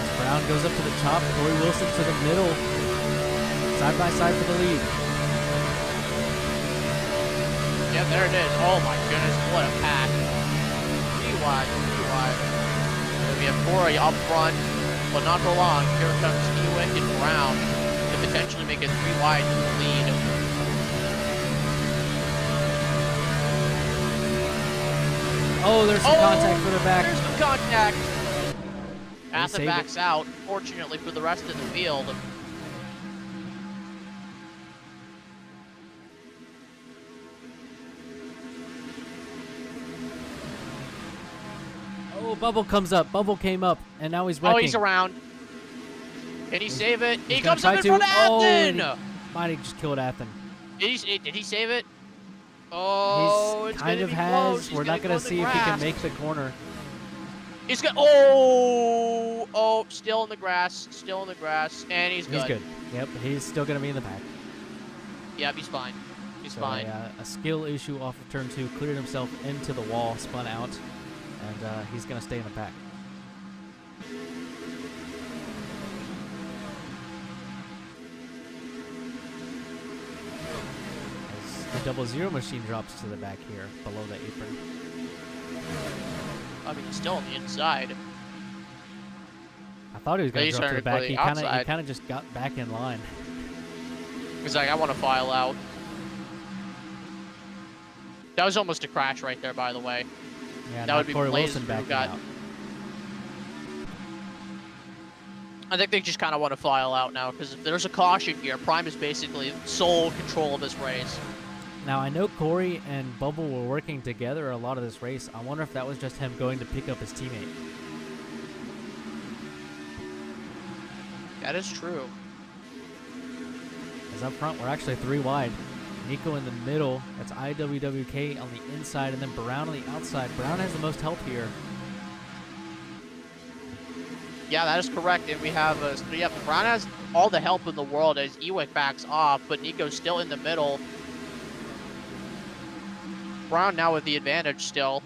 As Brown goes up to the top. Corey Wilson to the middle. Side by side for the lead. Yeah, there it is. Oh my goodness, what a pack. 3 wide, 3 wide. And we have Corey up front, but not for long. Here comes Ewick and Brown to potentially make it 3 wide to the lead. Oh, there's some contact for the back. There's some contact. Athen saved backs out, fortunately for the rest of the field. Oh, Bubble comes up. Bubble came up, and now he's wrecking. Oh, he's around. Can he save it? He gonna comes up try in to. front of Oh, Athen! and might have just killed Athen. Did he save it? Oh, He's it's kind gonna of be has. close. He's We're not gonna going go to in see the if he can grass. make the corner. He's got. Oh, still in the grass. Still in the grass. And he's good. He's good. Yep, he's still going to be in the pack. Yep, he's fine. He's So fine. a skill issue off of turn 2, cleared himself into the wall, spun out, and he's going to stay in the pack. As the 00 machine drops to the back here, below the apron. I mean, he's still on the inside. I thought he was going to He's jump to trying the to go back. to He the kind of outside. just got back in line. He's like, I want to file out. That was almost a crash right there, by the way. Yeah, That now would be Corey Blaze Wilson who backing got- out. I think they just kind of want to file out now, because if there's a caution here, Prime is basically sole control of this race. Now, I know Corey and Bubble were working together a lot of this race. I wonder if that was just him going to pick up his teammate. That is true. Because up front, we're actually 3 wide. Nico in the middle. That's IWWK on the inside, and then Brown on the outside. Brown has the most help here. Yeah, that is correct. And we have, Brown has all the help in the world as Ewick backs off, but Nico's still in the middle. Brown now with the advantage still.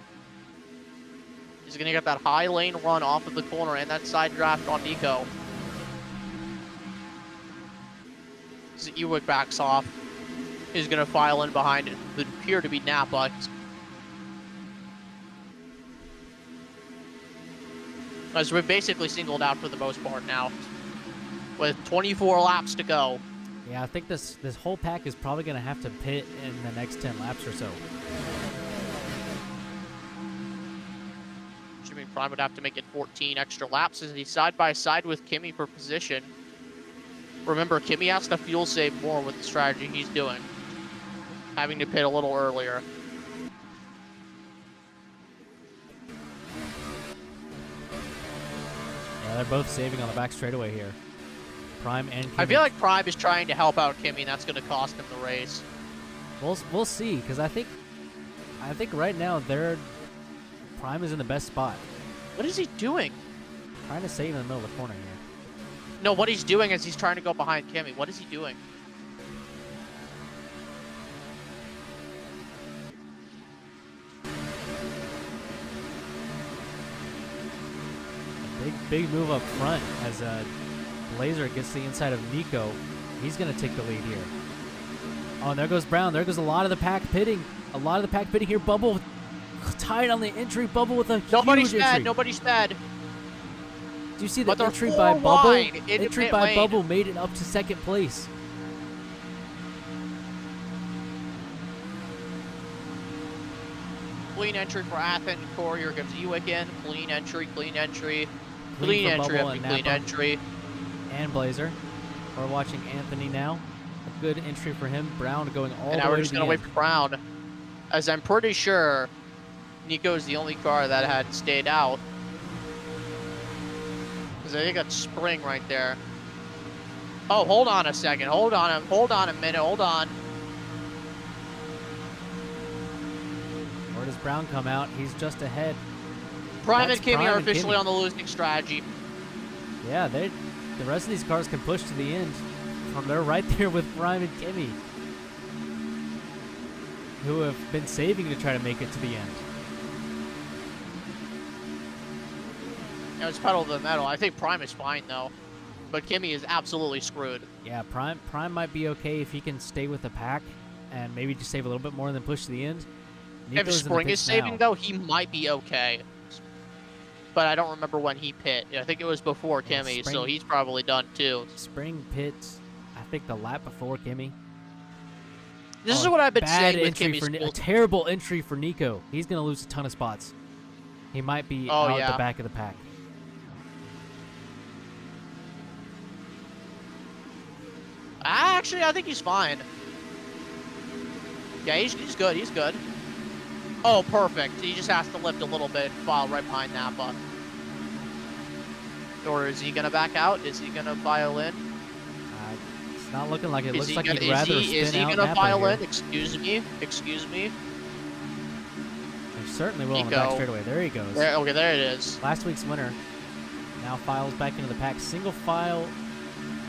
He's going to get that high lane run off of the corner and that side draft on Nico. As Ewick backs off, he's going to file in behind it. Would appear to be Napa. As we're basically singled out for the most part now, with 24 laps to go. Yeah, I think this whole pack is probably going to have to pit in the next 10 laps or so. Jimmy Prime would have to make it 14 extra laps as he's side by side with Kimi for position. Remember, Kimi has to fuel save more with the strategy he's doing, having to pit a little earlier. Yeah, they're both saving on the back straightaway here. Prime and Kimi. I feel like Prime is trying to help out Kimi, and that's going to cost him the race. We'll see, because I think right now Prime is in the best spot. What is he doing? Trying to save in the middle of the corner here. No, what he's doing is he's trying to go behind Kimi. What is he doing? Big move up front as Blazer gets the inside of Nico. He's going to take the lead here. Oh, and there goes Brown. There goes a lot of the pack pitting. A lot of the pack pitting here. Bubble tied on the entry. Bubble with a Nobody's huge mad. entry. Nobody's mad. Do you see the But they're entry 4 by Bubble? wide into Entry pit by lane. Bubble made it up to second place. Clean entry for Athen. Courier gives Ewick in. Clean entry, clean entry. Clean Clean for entry Bubble after and clean Napa. entry. And Blazer. We're watching Anthony now. A good entry for him. Brown going all And the now we're way just to going the to end. wait for Brown. As I'm pretty sure Nico is the only car that had stayed out. Because I think that's Spring right there. Oh, hold on a second. Hold on a minute. Hold on. Where does Brown come out? He's just ahead. Prime That's and Kimi Prime are and officially Kimi. on the losing strategy. Yeah, the rest of these cars can push to the end. They're right there with Prime and Kimi, who have been saving to try to make it to the end. Now it's pedal to the metal. I think Prime is fine though, but Kimi is absolutely screwed. Yeah, Prime might be okay if he can stay with the pack and maybe just save a little bit more than push to the end. If Nico's in the Spring is pits saving now. though, he might be okay. But I don't remember when he pit. I think it was before Yeah, Kimi, so Spring- he's probably done too. Spring pits, I think the lap before Kimi. This is Oh, what I've been bad saying with entry Kimi's for a full- terrible entry for Nico. He's going to lose a ton of spots. He might be Oh, out at yeah. the back of the pack. Actually, I think he's fine. Yeah, he's good. He's good. Oh, perfect. He just has to lift a little bit and file right behind Napa. Or is he going to back out? Is he going to file in? It's not looking like it. Is Looks he like gonna, he'd rather is spin he out gonna Napa file here. in? Excuse me. Excuse me. He certainly will on the back Nico. straightaway. There he goes. There, okay, there it is. Last week's winner now files back into the pack. Single file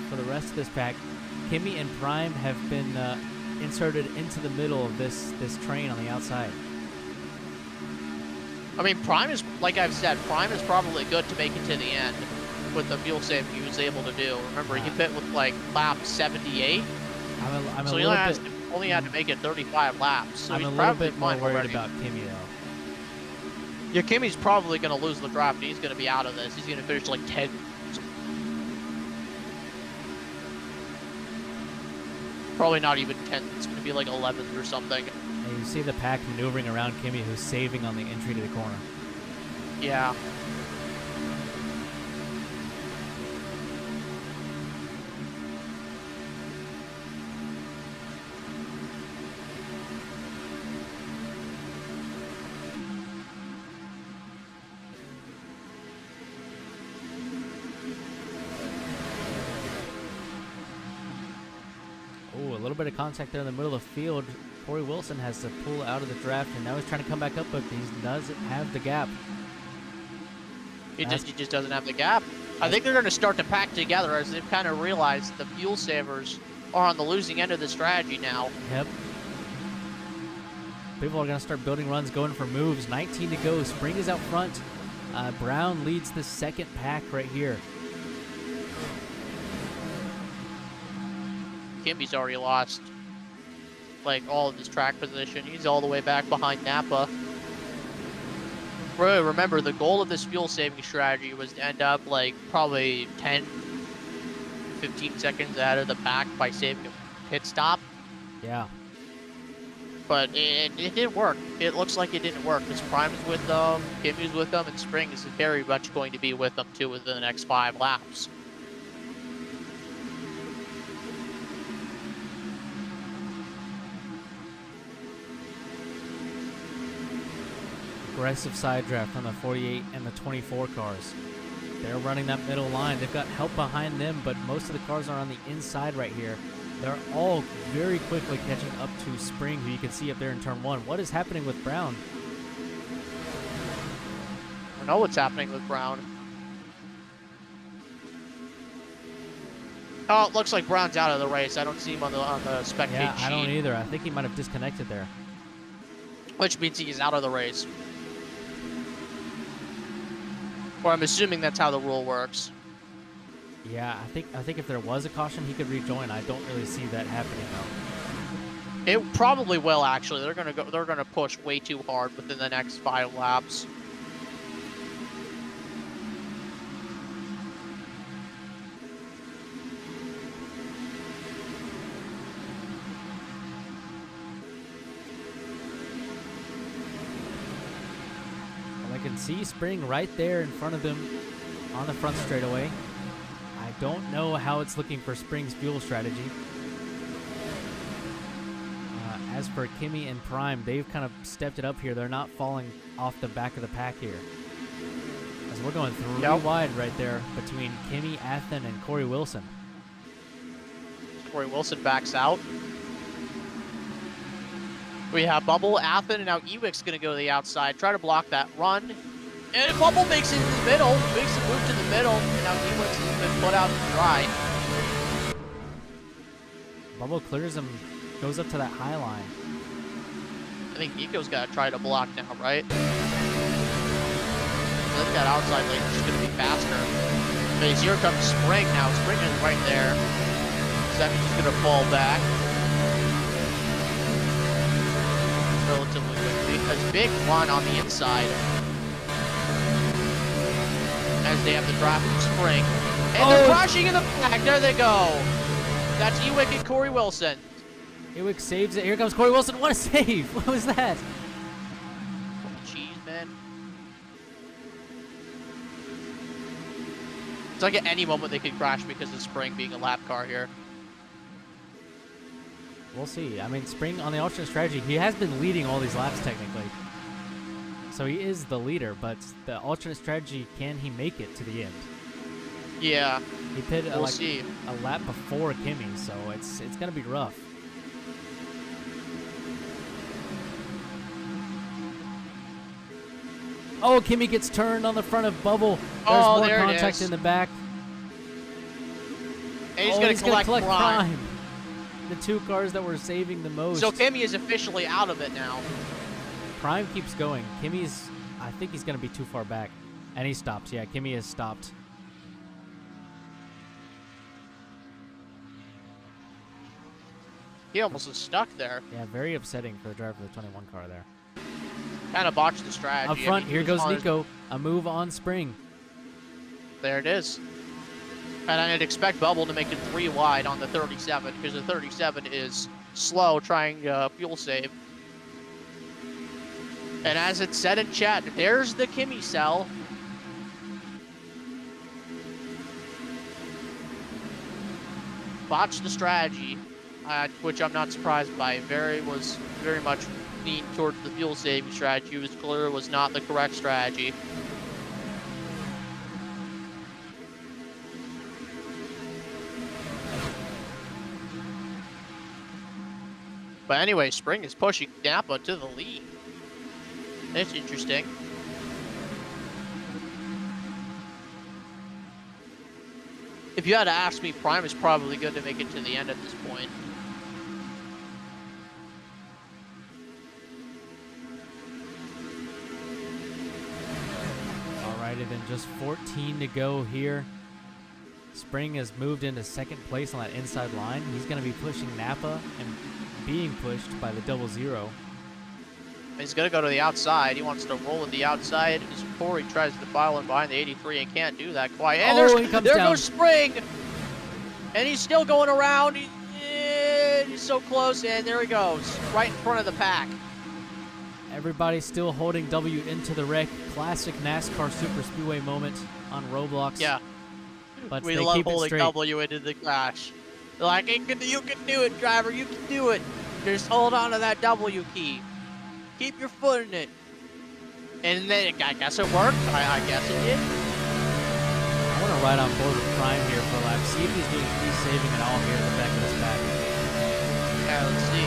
for the rest of this pack. Kimi and Prime have been inserted into the middle of this train on the outside. I mean, Prime is, like I've said, Prime is probably good to make it to the end with the fuel save he was able to do. Remember, he pit with like lap 78, I'm a so he little only, bit. only had to make it 35 laps. So I'm he's a little probably bit more fine worried already. about Kimi though. Yeah, Kimi's probably going to lose the draft, and he's going to be out of this. He's going to finish like 10, Probably not even 10th. It's going to be like 11th or something. And you see the pack maneuvering around Kimi, who's saving on the entry to the corner. Yeah. Oh, a little bit of contact there in the middle of the field. Corey Wilson has to pull out of the draft, and now he's trying to come back up, but he doesn't have the gap. He just doesn't have the gap. I think they're going to start to pack together as they've kind of realized the fuel savers are on the losing end of the strategy now. Yep. People are going to start building runs, going for moves. 19 to go. Spring is out front. Brown leads the second pack right here. Kimi's already lost like all of his track position. He's all the way back behind Napa. Really, remember, the goal of this fuel saving strategy was to end up like probably 10, 15 seconds out of the pack by saving a pit stop. Yeah. But it didn't work. It looks like it didn't work because Prime's with them, Kimi's with them, and Spring is very much going to be with them too within the next 5 laps. Aggressive side draft on the 48 and the 24 cars. They're running that middle line. They've got help behind them, but most of the cars are on the inside right here. They're all very quickly catching up to Spring, who you can see up there in turn 1. What is happening with Brown? I don't know what's happening with Brown. Oh, it looks like Brown's out of the race. I don't see him on the spectate Yeah, sheet. I don't either. I think he might have disconnected there. Which means he's out of the race. Or I'm assuming that's how the rule works. Yeah, I think if there was a caution, he could rejoin. I don't really see that happening though. It probably will actually. They're gonna push way too hard within the next 5 laps. Well, I can see Spring right there in front of them on the front straightaway. I don't know how it's looking for Spring's fuel strategy. As for Kimi and Prime, they've kind of stepped it up here. They're not falling off the back of the pack here. As we're going 3 wide right there between Kimi, Athen, and Corey Wilson. Corey Wilson backs out. We have Bubble, Athen, and now Ewick's going to go to the outside, try to block that run. And Bubble makes it to the middle, makes a move to the middle, and now Ewick's has been put out to dry. Bubble clears him, goes up to that high line. I think Nico's got to try to block now, right? I think that outside lane is just going to be faster. But here comes Spring now. Spring is right there. So that means he's going to fall back. Relatively quickly. A big run on the inside. As they have the drop from Spring. And they're crashing in the back. There they go. That's Ewick and Corey Wilson. Ewick saves it. Here comes Corey Wilson. What a save. What was that? Jeez, man. It's like at any moment they could crash because of Spring being a lap car here. We'll see. I mean, Spring on the alternate strategy, he has been leading all these laps technically. So he is the leader, but the alternate strategy, can he make it to the end? Yeah. He pitted We'll see. a lap before Kimi, so it's going to be rough. Oh, Kimi gets turned on the front of Bubble. There's more there it contact is. in the back. And he's going to collect Prime. The 2 cars that were saving the most. So Kimi is officially out of it now. Prime keeps going. Kimi's, I think he's going to be too far back. And he stops. Yeah, Kimi has stopped. He almost was stuck there. Yeah, very upsetting for the driver of the 21 car there. Kind of botched the strategy. Up front, I mean, here he goes was on Nico. A move on Spring. There it is. And I'd expect Bubble to make it 3 wide on the 37 because the 37 is slow trying to fuel save. And as it said in chat, there's the Kimi cell. Botched the strategy, which I'm not surprised by. Was very much leaned towards the fuel saving strategy. It was clear it was not the correct strategy. But anyway, Spring is pushing Napa to the lead. That's interesting. If you had to ask me, Prime is probably good to make it to the end at this point. Alrighty then, just 14 to go here. Spring has moved into second place on that inside line. He's going to be pushing Napa and being pushed by the 00. He's going to go to the outside. He wants to roll at the outside as Corey tries to file in behind the 83 and can't do that quite. And there goes Spring! And he's still going around. He's so close, and there he goes, right in front of the pack. Everybody's still holding W into the wreck. Classic NASCAR Super Speedway moment on Roblox. Yeah. But We they love keep it holding straight. W into the crash. They're like, you can do it, driver. You can do it. Just hold on to that W key. Keep your foot in it. And then I guess it worked. I guess it did. I want to ride on board with Prime here for a lap. See if he's doing free saving at all here in the back of this pack. Yeah, let's see.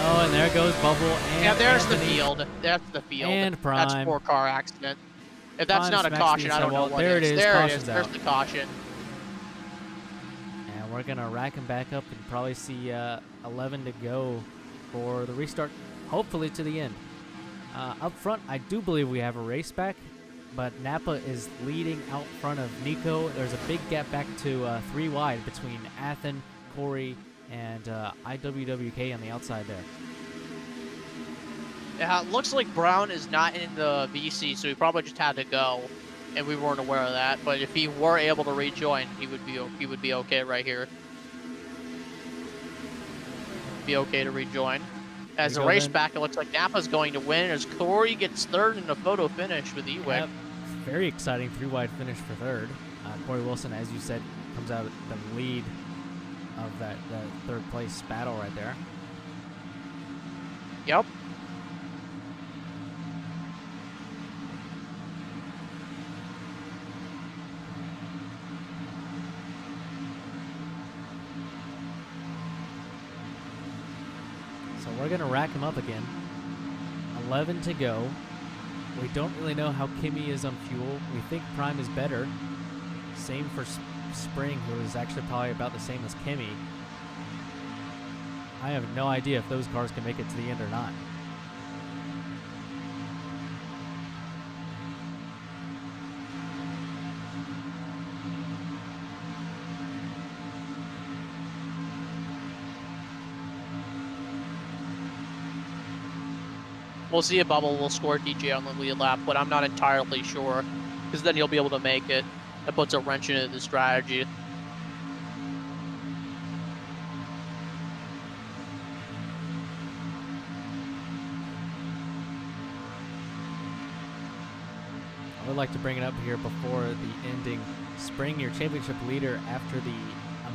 Oh, and there goes Bubble and Yeah, there's the Anthony. field. That's the field. And That's Prime. 4-car accident. If that's Prime not a smacks caution, the I don't know sidewall. what There it is. There it Caution's is. There's out. the caution. And we're going to rack him back up and probably see 11 to go for the restart, hopefully to the end. Up front, I do believe we have a race back, but Napa is leading out front of Nico. There's a big gap back to 3 wide between Athen, Corey, and IWWK on the outside there. Yeah, it looks like Brown is not in the VC, so he probably just had to go, and we weren't aware of that. But if he were able to rejoin, he would be okay right here. Be okay to rejoin. As a race back, it looks like Napa's going to win as Corey gets third in the photo finish with Ewing. Yep. Very exciting 3-wide finish for third. Corey Wilson, as you said, comes out the lead of that third place battle right there. Yep. So we're going to rack him up again. 11 to go. We don't really know how Kimi is on fuel. We think Prime is better. Same for Spring, who is actually probably about the same as Kimi. I have no idea if those cars can make it to the end or not. We'll see if Bubble will score DJ on the lead lap, but I'm not entirely sure, because then he'll be able to make it. That puts a wrench into the strategy. I would like to bring it up here before the ending. Spring, your championship leader, after the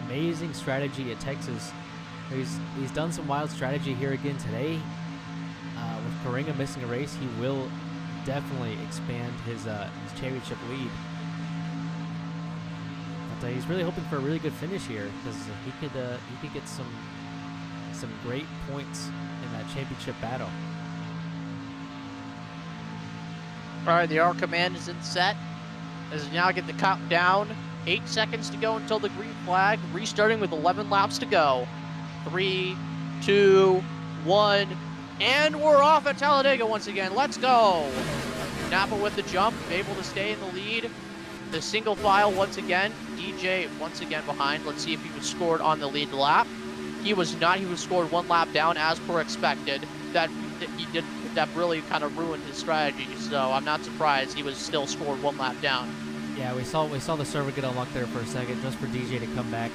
amazing strategy at Texas. He's done some wild strategy here again today. With Karinga missing a race, he will definitely expand his championship lead. But he's really hoping for a really good finish here, because he could get some great points in that championship battle. All right, the R command is in set. As we now get the countdown 8 seconds to go until the green flag. Restarting with 11 laps to go. 3, 2, 1, and we're off at Talladega once again. Let's go. Napa with the jump, able to stay in the lead. The single file once again. DJ once again behind. Let's see if he was scored on the lead lap. He was not. He was scored 1 lap down as per expected. That really kind of ruined his strategy. So I'm not surprised he was still scored 1 lap down. Yeah, we saw the server get unlocked there for a second just for DJ to come back.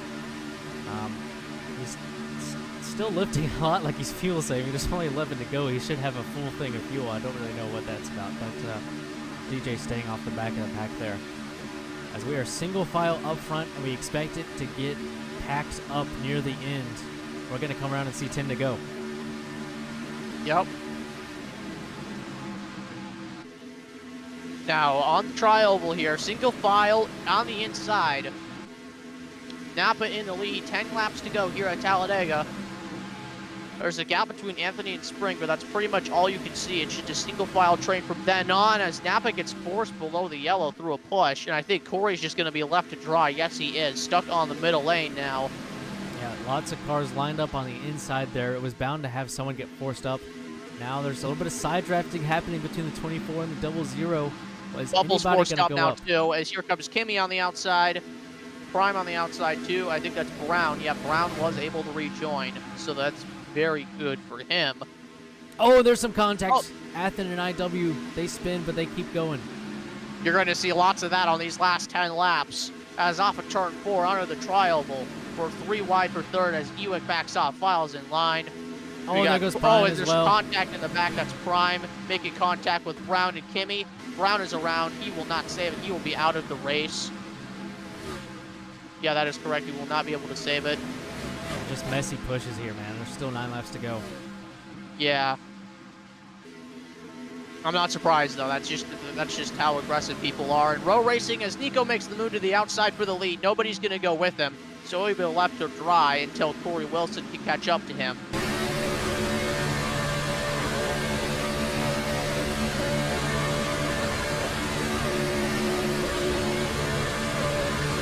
He's still lifting a lot, like he's fuel saving. There's only 11 to go. He should have a full thing of fuel. I don't really know what that's about, but DJ staying off the back of the pack there. As we are single file up front, and we expect it to get packed up near the end. We're going to come around and see 10 to go. Yep. Now, on the tri-oval here, single file on the inside. Napa in the lead, 10 laps to go here at Talladega. There's a gap between Anthony and Spring, but that's pretty much all you can see. It's just a single file train from then on as Napa gets forced below the yellow through a push. And I think Corey's just going to be left to dry. Yes, he is. Stuck on the middle lane now. Yeah, lots of cars lined up on the inside there. It was bound to have someone get forced up. Now there's a little bit of side drafting happening between the 24 and the 00. Bubble's forced up now, too, as here comes Kimmy on the outside. Prime on the outside, too. I think that's Brown. Yeah, Brown was able to rejoin, so that's very good for him. Oh, there's some contacts. Athen and IW, they spin, but they keep going. You're going to see lots of that on these last 10 laps. As off of turn 4 under the tri-oval for 3 wide for third as Ewick backs off, files in line. Oh, there goes Prime as there's well. Contact in the back. That's Prime making contact with Brown and Kimmy. Brown is around. He will not save it. He will be out of the race. Yeah, that is correct. He will not be able to save it. Just messy pushes here, man. There's still 9 laps to go. Yeah. I'm not surprised, though. That's just how aggressive people are. And row racing, as Nico makes the move to the outside for the lead, nobody's going to go with him. So he'll be left to dry until Corey Wilson can catch up to him.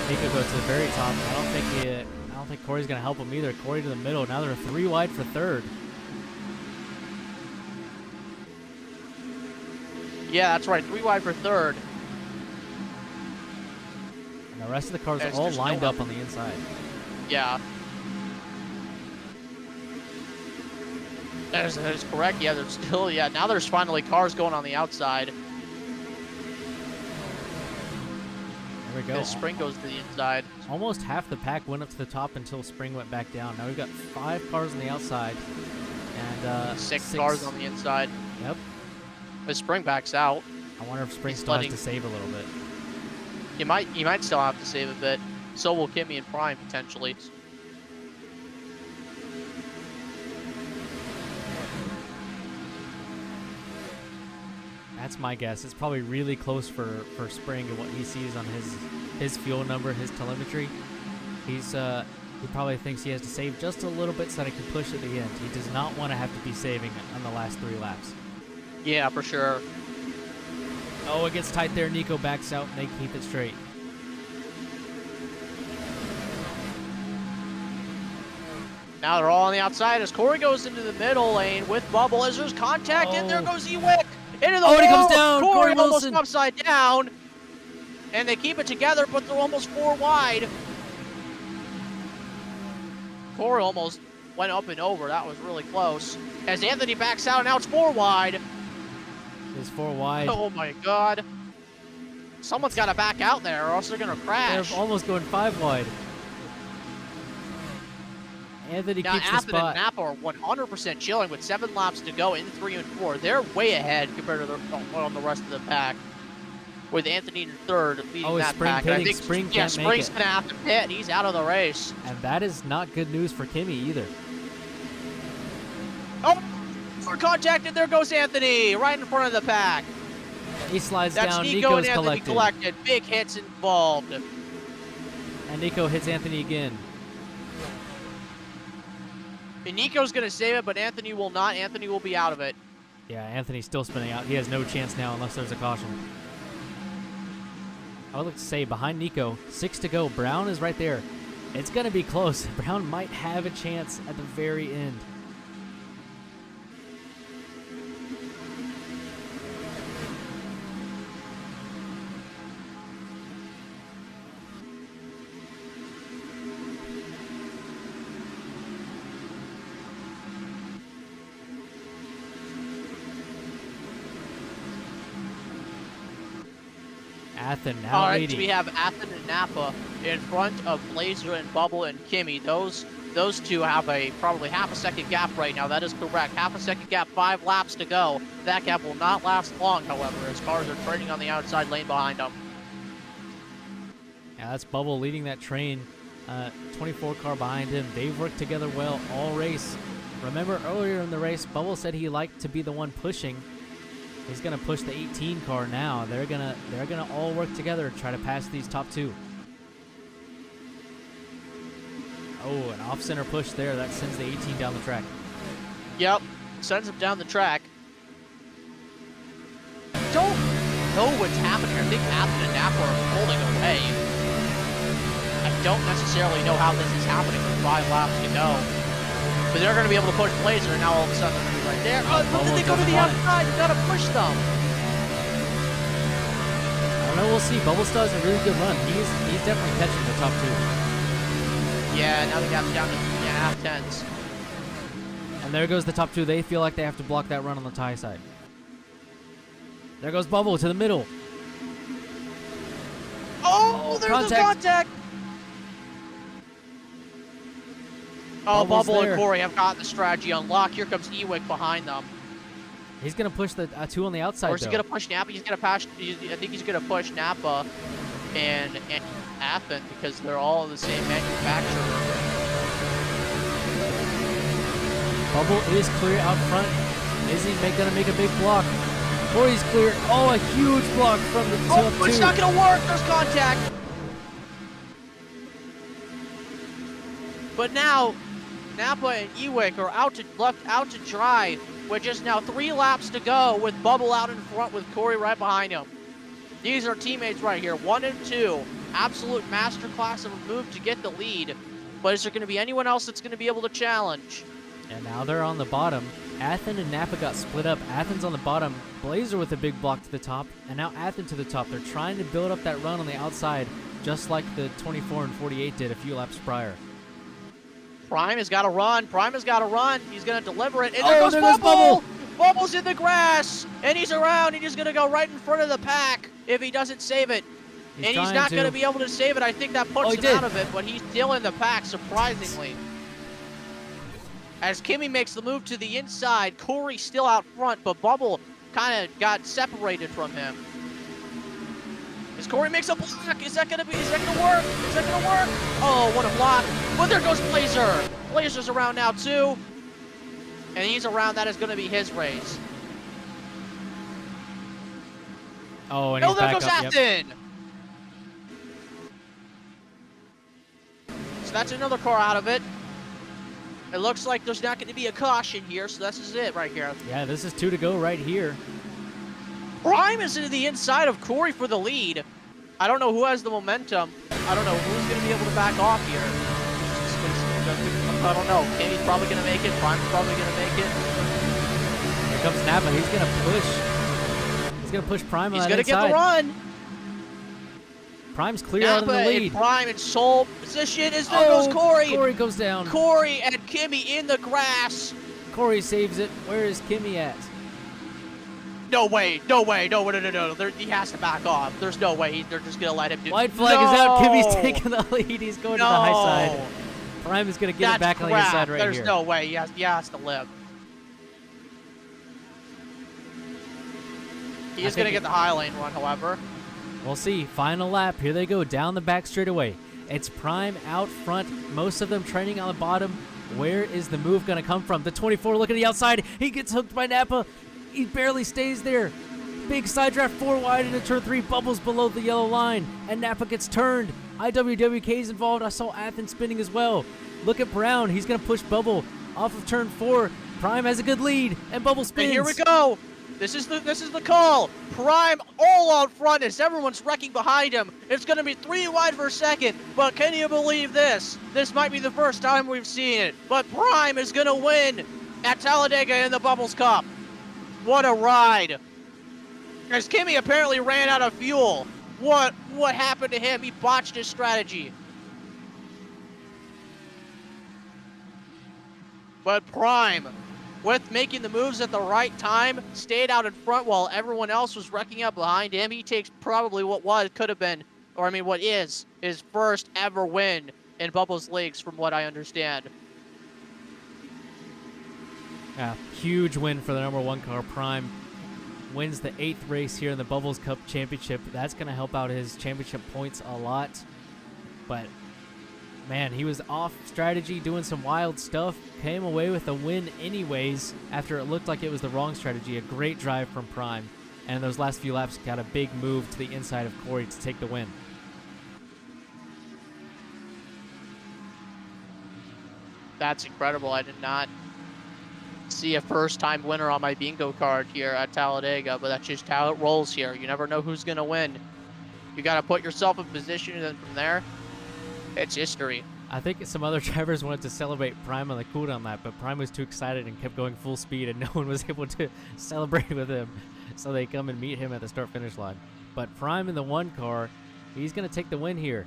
Nico goes to the very top. I don't think Corey's gonna help him either. Corey to the middle. Now they're 3 wide for third. Yeah, that's right. 3 wide for third. And the rest of the cars are all lined up on the inside. Yeah. That is correct. Yeah, there's still, now there's finally cars going on the outside. There we go. And Spring goes to the inside. Almost half the pack went up to the top until Spring went back down. Now we've got 5 cars on the outside and 6 cars on the inside. Yep. As Spring backs out. I wonder if Spring still has to save a little bit. He might still have to save a bit. So will Kimmy and Prime potentially. That's my guess. It's probably really close for Spring and what he sees on his fuel number, his telemetry. He probably thinks he has to save just a little bit so that he can push at the end. He does not want to have to be saving on the last 3 laps. Yeah, for sure. Oh, it gets tight there. Nico backs out and they keep it straight. Now they're all on the outside as Corey goes into the middle lane with Bubble as there's contact and there goes Ewick. Into the wall. He comes down. Corey almost upside down. And they keep it together, but they're almost 4 wide. Corey almost went up and over. That was really close. As Anthony backs out, now it's 4 wide. It's 4 wide. Oh my God. Someone's got to back out there or else they're going to crash. They're almost going 5 wide. Anthony keeps the spot. Now, and Napa are 100% chilling with 7 laps to go in 3 and 4. They're way ahead compared to the rest of the pack. With Anthony in third leading that pack. I think Spring can't Spring's make it. going to have to pit. He's out of the race. And that is not good news for Kimmy either. Oh, we're contacted. There goes Anthony right in front of the pack. He slides That's down. Nico Nico's and Anthony collected. Big hits involved. And Nico hits Anthony again. And Nico's going to save it, but Anthony will not. Anthony will be out of it. Yeah, Anthony's still spinning out. He has no chance now unless there's a caution. I would like to say behind Nico. 6 to go. Brown is right there. It's going to be close. Brown might have a chance at the very end. Athen now All right, leading. so we have Athen and Napa in front of Blazer and Bubble and Kimmy. Those two have probably half a second gap right now. That is correct. Half a second gap, 5 laps to go. That gap will not last long, however, as cars are turning on the outside lane behind them. Yeah, that's Bubble leading that train. 24 car behind him. They've worked together well all race. Remember earlier in the race, Bubble said he liked to be the one pushing. He's gonna push the 18 car now. They're gonna all work together to try to pass these top 2. Oh, an off-center push there. That sends the 18 down the track. Yep, sends him down the track. Don't know what's happening. I think Athen and Napa are pulling away. I don't necessarily know how this is happening with 5 laps to go. But they're going to be able to push Blazer, and now all of a sudden they're going to be right there. Oh, but then they go to the outside. You got to push them. I don't know. We'll see. Bubble still has a really good run. He's definitely catching the top 2. Yeah, now the gap's down to 3.5 tenths. And there goes the top 2. They feel like they have to block that run on the tie side. There goes Bubble to the middle. Oh, there's the contact. Oh, Bubble's Bubble there. and Corey have got the strategy unlocked. Here comes Ewick behind them. He's going to push the 2 on the outside, Or is he going to push Napa? He's going to pass. I think he's going to push Napa and Athen because they're all the same manufacturer. Bubble is clear out front. Is he going to make a big block? Corey's clear. Oh, a huge block from the top 2. It's not going to work. There's contact. But now, Napa and Ewick are left out to dry with just now 3 laps to go with Bubble out in front with Corey right behind him. These are teammates right here, 1 and 2. Absolute masterclass of a move to get the lead. But is there going to be anyone else that's going to be able to challenge? And now they're on the bottom. Athen and Napa got split up. Athen's on the bottom. Blazer with a big block to the top. And now Athen to the top. They're trying to build up that run on the outside, just like the 24 and 48 did a few laps prior. Prime has got to run. Prime has got to run. He's going to deliver it. And there goes Bubble. Bubble's in the grass. And he's around. And he's going to go right in front of the pack if he doesn't save it. And he's not going to be able to save it. I think that puts him out of it. But he's still in the pack, surprisingly. As Kimmy makes the move to the inside, Corey still out front. But Bubble kind of got separated from him. As Corey makes a block, is that gonna work? Is that gonna work? Oh, what a block. But there goes Blazer. Blazer's around now too. And he's around, that is gonna be his race. Oh, and he's back there goes up. Athen. Yep. So that's another car out of it. It looks like there's not gonna be a caution here, so this is it right here. Yeah, this is 2 to go right here. Prime is into the inside of Corey for the lead. I don't know who has the momentum. I don't know who's going to be able to back off here. I don't know. Kimmy's probably going to make it. Prime's probably going to make it. Here comes Napa. He's going to push. He's going to push Prime on that inside. He's going to get the run. Prime's clear out in the lead. And Prime in sole position. There goes Corey. Corey goes down. Corey and Kimmy in the grass. Corey saves it. Where is Kimmy at? No way. No. He has to back off. There's no way. They're just going to let him do it. White flag is out. Kimmy's taking the lead. He's going to the high side. Prime is going to get it back on the inside right here. There's no way. He has to live. He is going to get the high lane run, however. We'll see. Final lap. Here they go down the back straightaway. It's Prime out front. Most of them training on the bottom. Where is the move going to come from? The 24 looking at the outside. He gets hooked by Napa. He barely stays there. Big side draft 4 wide into turn 3. Bubbles below the yellow line. And Napa gets turned. IWWK is involved. I saw Athen spinning as well. Look at Brown. He's going to push Bubble off of turn 4. Prime has a good lead. And Bubble spins. And here we go. This is the call. Prime all out front as everyone's wrecking behind him. It's going to be 3 wide for second, but can you believe this? This might be the first time we've seen it, but Prime is going to win at Talladega in the Bubbles Cup. What a ride. As Kimi apparently ran out of fuel. What happened to him? He botched his strategy. But Prime, with making the moves at the right time, stayed out in front while everyone else was wrecking up behind him. He takes probably what could have been, or I mean what is, his first ever win in Bubbles Lakes from what I understand. Yeah, huge win for the number 1 car. Prime wins the 8th race here in the Bubbles Cup Championship. That's going to help out his championship points a lot. But, man, he was off strategy, doing some wild stuff. Came away with a win anyways after it looked like it was the wrong strategy. A great drive from Prime. And those last few laps got a big move to the inside of Corey to take the win. That's incredible. I did not see a first-time winner on my bingo card here at Talladega, but that's just how it rolls here. You never know who's going to win. You got to put yourself in position, and then from there, it's history. I think some other drivers wanted to celebrate Prime on the cooldown lap, but Prime was too excited and kept going full speed, and no one was able to celebrate with him. So they come and meet him at the start-finish line. But Prime in the 1 car, he's going to take the win here.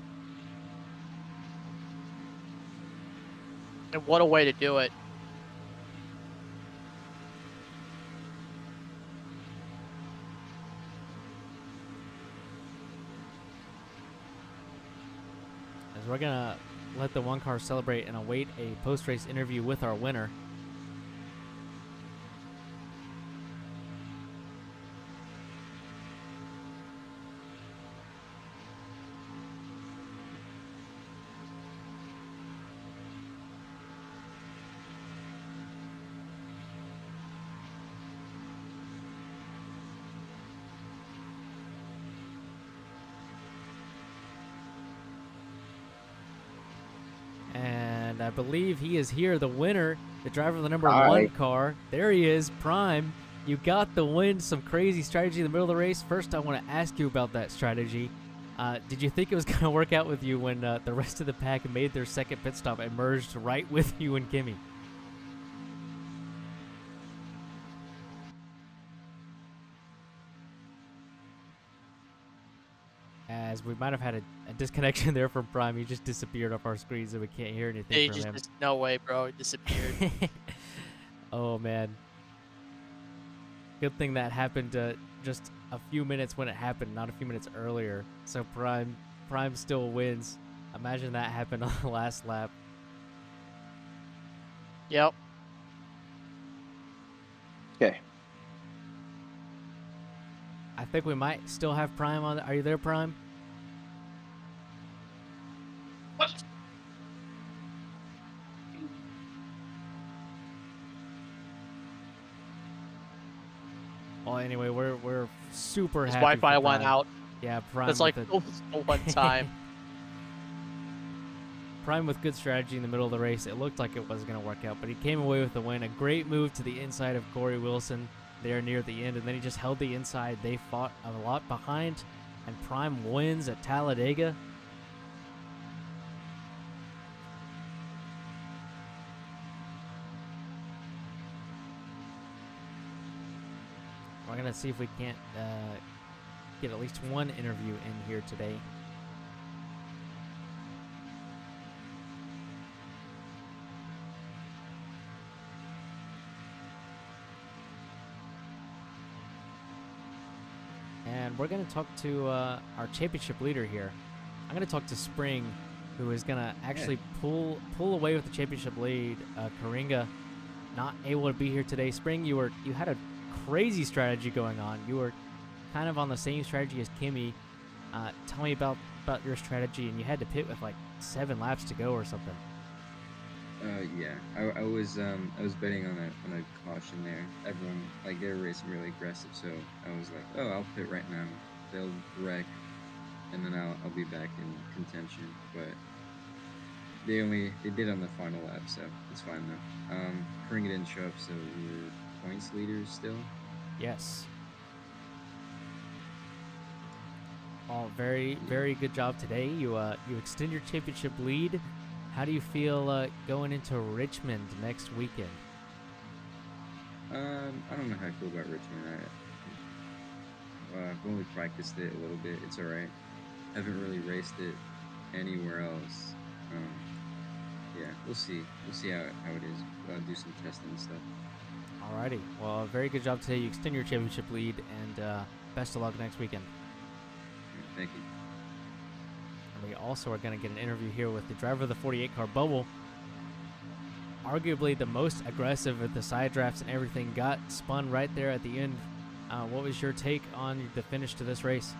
And what a way to do it. As we're going to let the 1 car celebrate and await a post-race interview with our winner. And I believe he is here, the winner, the driver of the number 1 car. There he is, Prime. You got the win, some crazy strategy in the middle of the race. First, I want to ask you about that strategy. Did you think it was going to work out with you when the rest of the pack made their second pit stop and merged right with you and Kimi? As we might have had a disconnection there from Prime. He just disappeared off our screen, so we can't hear anything from him. No way, bro. It disappeared. Oh, man. Good thing that happened just a few minutes when it happened, not a few minutes earlier. So Prime still wins. Imagine that happened on the last lap. Yep. Okay. I think we might still have Prime on. Are you there, Prime? What? Well, anyway, we're super His happy. Wi-Fi for went Prime. out. Yeah, Prime. That's like with the one time. Prime with good strategy in the middle of the race. It looked like it was going to work out, but he came away with the win. A great move to the inside of Corey Wilson there near the end, and then he just held the inside. They fought a lot behind, and Prime wins at Talladega. We're going to see if we can't get at least one interview in here today. And we're going to talk to our championship leader here. I'm going to talk to Spring, who is going to actually pull away with the championship lead. Karinga not able to be here today. Spring, you had a crazy strategy going on. You were kind of on the same strategy as Kimi. Tell me about your strategy, and you had to pit with like 7 laps to go or something. Yeah, I was betting on a caution there. Everyone, like, they were racing really aggressive, so I was like, oh, I'll pit right now. They'll wreck, and then I'll be back in contention. But they did on the final lap, so it's fine though. Karinga didn't show up, so we were points leaders still. Yes. Oh, very, very good job today. You extend your championship lead. How do you feel going into Richmond next weekend? I don't know how I feel about Richmond. I've only practiced it a little bit. It's all right. Haven't really raced it anywhere else. Yeah, we'll see. We'll see how it is. Do some testing and stuff. Alrighty. Well, very good job today. You extend your championship lead, and best of luck next weekend. Thank you. And we also are going to get an interview here with the driver of the 48 car Bubble. Arguably the most aggressive at the side drafts and everything. Got spun right there at the end. What was your take on the finish to this race?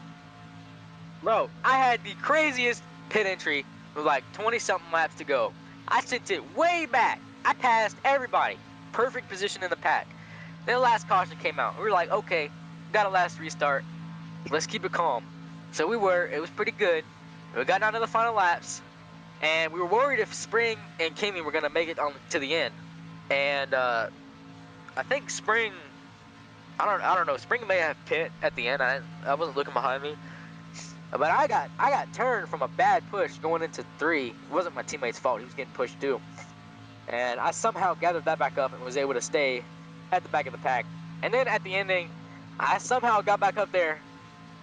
Bro, I had the craziest pit entry with like 20-something laps to go. I sent it way back. I passed everybody. Perfect position in the pack. Then the last caution came out. We were like, okay, got a last restart. Let's keep it calm. So we were. It was pretty good. We got down to the final laps, and we were worried if Spring and Kimmy were gonna make it on to the end. And I think Spring, I don't know. Spring may have pit at the end. I wasn't looking behind me, but I got turned from a bad push going into 3. It wasn't my teammate's fault. He was getting pushed too. And I somehow gathered that back up and was able to stay at the back of the pack. And then at the ending, I somehow got back up there.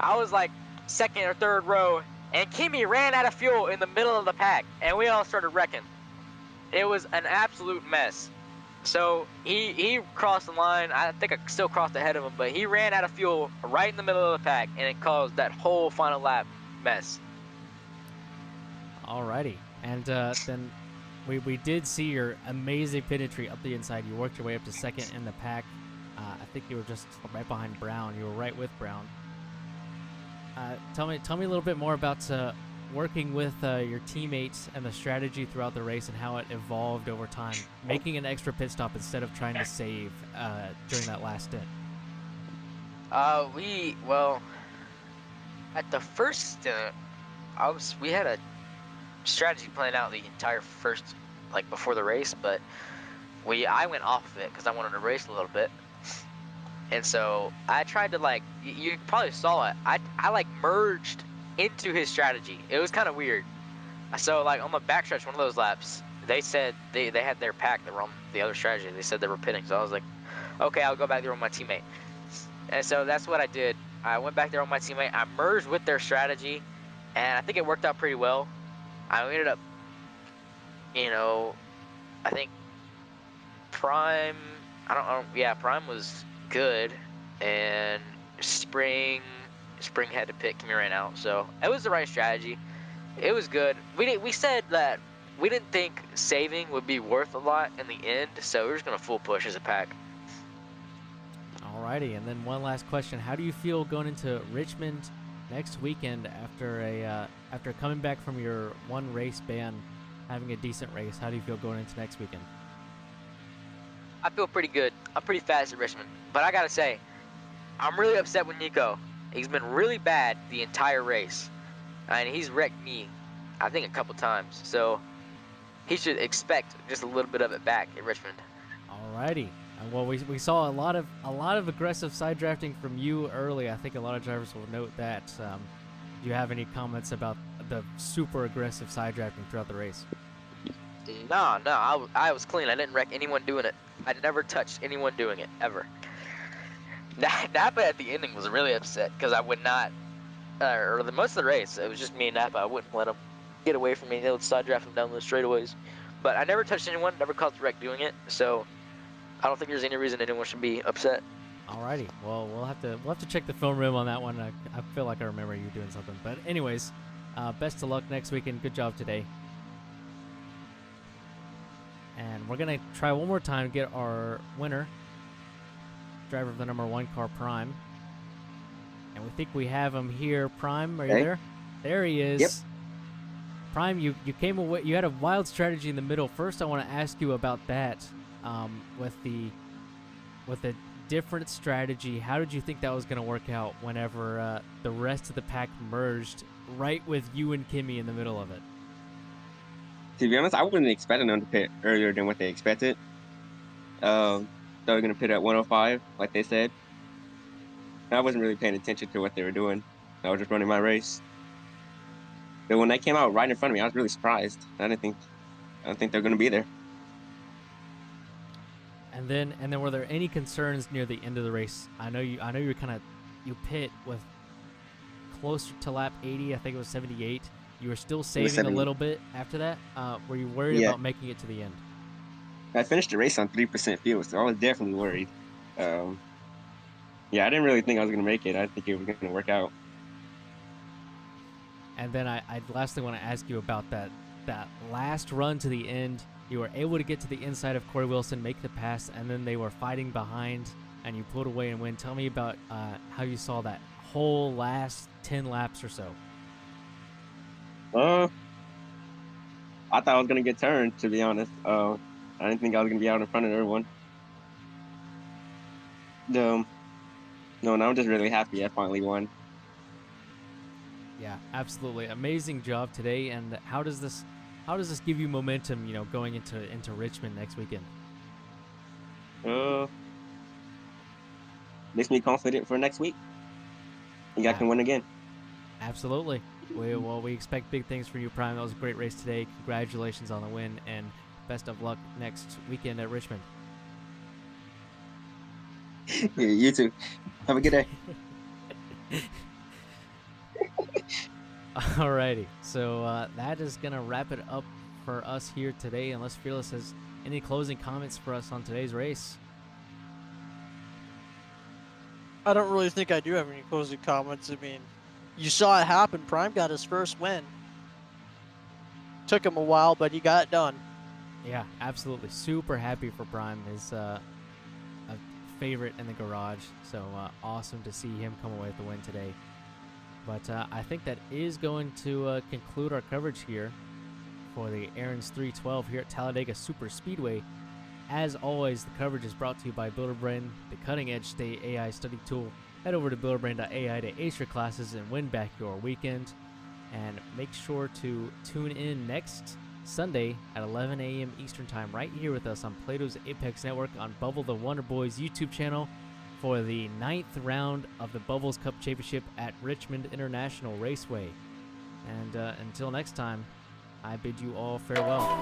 I was like second or third row, and Kimmy ran out of fuel in the middle of the pack, and we all started wrecking. It was an absolute mess. So he crossed the line. I think I still crossed ahead of him, but he ran out of fuel right in the middle of the pack, and it caused that whole final lap mess. Alrighty. And then we did see your amazing pit entry up the inside. You worked your way up to second in the pack. I think you were just right behind Brown. You were right with Brown. Tell me a little bit more about working with your teammates and the strategy throughout the race and how it evolved over time, making an extra pit stop instead of trying to save during that last stint. Well, at the first stint, we had a strategy planned out the entire first, like before the race, but I went off of it because I wanted to race a little bit. And so I tried to, like, you probably saw it. I like merged into his strategy. It was kind of weird. So like on the backstretch, one of those laps, they said they had their pack that were on the other strategy. They said they were pitting. So I was like, okay, I'll go back there with my teammate. And so that's what I did. I went back there with my teammate. I merged with their strategy, and I think it worked out pretty well. I ended up, I think Prime, Prime was good, and Spring had to pit. Kimmy ran out, so it was the right strategy. It was good. We said that we didn't think saving would be worth a lot in the end, so we're just gonna full push as a pack. Alrighty, and then one last question: how do you feel going into Richmond next weekend after coming back from your one race ban, having a decent race? How do you feel going into next weekend? I feel pretty good. I'm pretty fast at Richmond. But I gotta say, I'm really upset with Nico. He's been really bad the entire race. And he's wrecked me, I think, a couple times. So he should expect just a little bit of it back at Richmond. Alrighty. Well, we saw a lot of aggressive side drafting from you early. I think a lot of drivers will note that. Do you have any comments about the super aggressive side drafting throughout the race? No, I was clean. I didn't wreck anyone doing it. I never touched anyone doing it, ever. Napa at the ending was really upset because I would not, or the most of the race, it was just me and Napa. I wouldn't let them get away from me. They would side draft them down the straightaways. But I never touched anyone, never caused a wreck doing it, so I don't think there's any reason anyone should be upset. Alrighty. Well, we'll have to check the film room on that one. I feel like I remember you doing something. But anyways, best of luck next weekend. Good job today. And we're going to try one more time to get our winner, driver of the number 1 car, Prime. And we think we have him here. Prime, are you there? There he is. Yep. Prime, you came away. You had a wild strategy in the middle. First, I want to ask you about that. With the different strategy, how did you think that was going to work out whenever the rest of the pack merged right with you and Kimmy in the middle of it? To be honest, I wasn't expecting them to pit earlier than what they expected. They were going to pit at 105, like they said. I wasn't really paying attention to what they were doing. I was just running my race. But when they came out right in front of me, I was really surprised. I don't think they're going to be there. And then were there any concerns near the end of the race? I know you're kind of, you pit with closer to lap 80. I think it was 78. You were still saving a 78. little bit after that. Were you worried Yeah. about making it to the end? I finished the race on 3% fuel, so I was definitely worried. Yeah, I didn't really think I was going to make it. I didn't think it was going to work out. And then I lastly want to ask you about that last run to the end. You were able to get to the inside of Corey Wilson, make the pass, and then they were fighting behind, and you pulled away and win. Tell me about how you saw that whole last 10 laps or so. I thought I was going to get turned, to be honest. I didn't think I was going to be out in front of everyone. No, and I'm just really happy I finally won. Yeah, absolutely. Amazing job today. And how does this give you momentum, going into Richmond next weekend? Makes me confident for next week. I think I can win again. Absolutely. We expect big things from you, Prime. That was a great race today. Congratulations on the win, and best of luck next weekend at Richmond. Yeah, you too. Have a good day. Alrighty, so that is going to wrap it up for us here today, unless Fearless has any closing comments for us on today's race. I don't really think I do have any closing comments. I mean, you saw it happen. Prime got his first win. Took him a while, but he got it done. Yeah, absolutely. Super happy for Prime. His a favorite in the garage, so awesome to see him come away with the win today. But I think that is going to conclude our coverage here for the Aaron's 312 here at Talladega Super Speedway. As always, the coverage is brought to you by Builderbrain, the cutting-edge state AI study tool. Head over to builderbrain.ai to ace your classes and win back your weekend. And make sure to tune in next Sunday at 11 a.m. Eastern Time right here with us on Plato's Apex Network on Bubble the Wonder Boys YouTube channel for the 9th round of the Bubbles Cup Championship at Richmond International Raceway. And until next time, I bid you all farewell.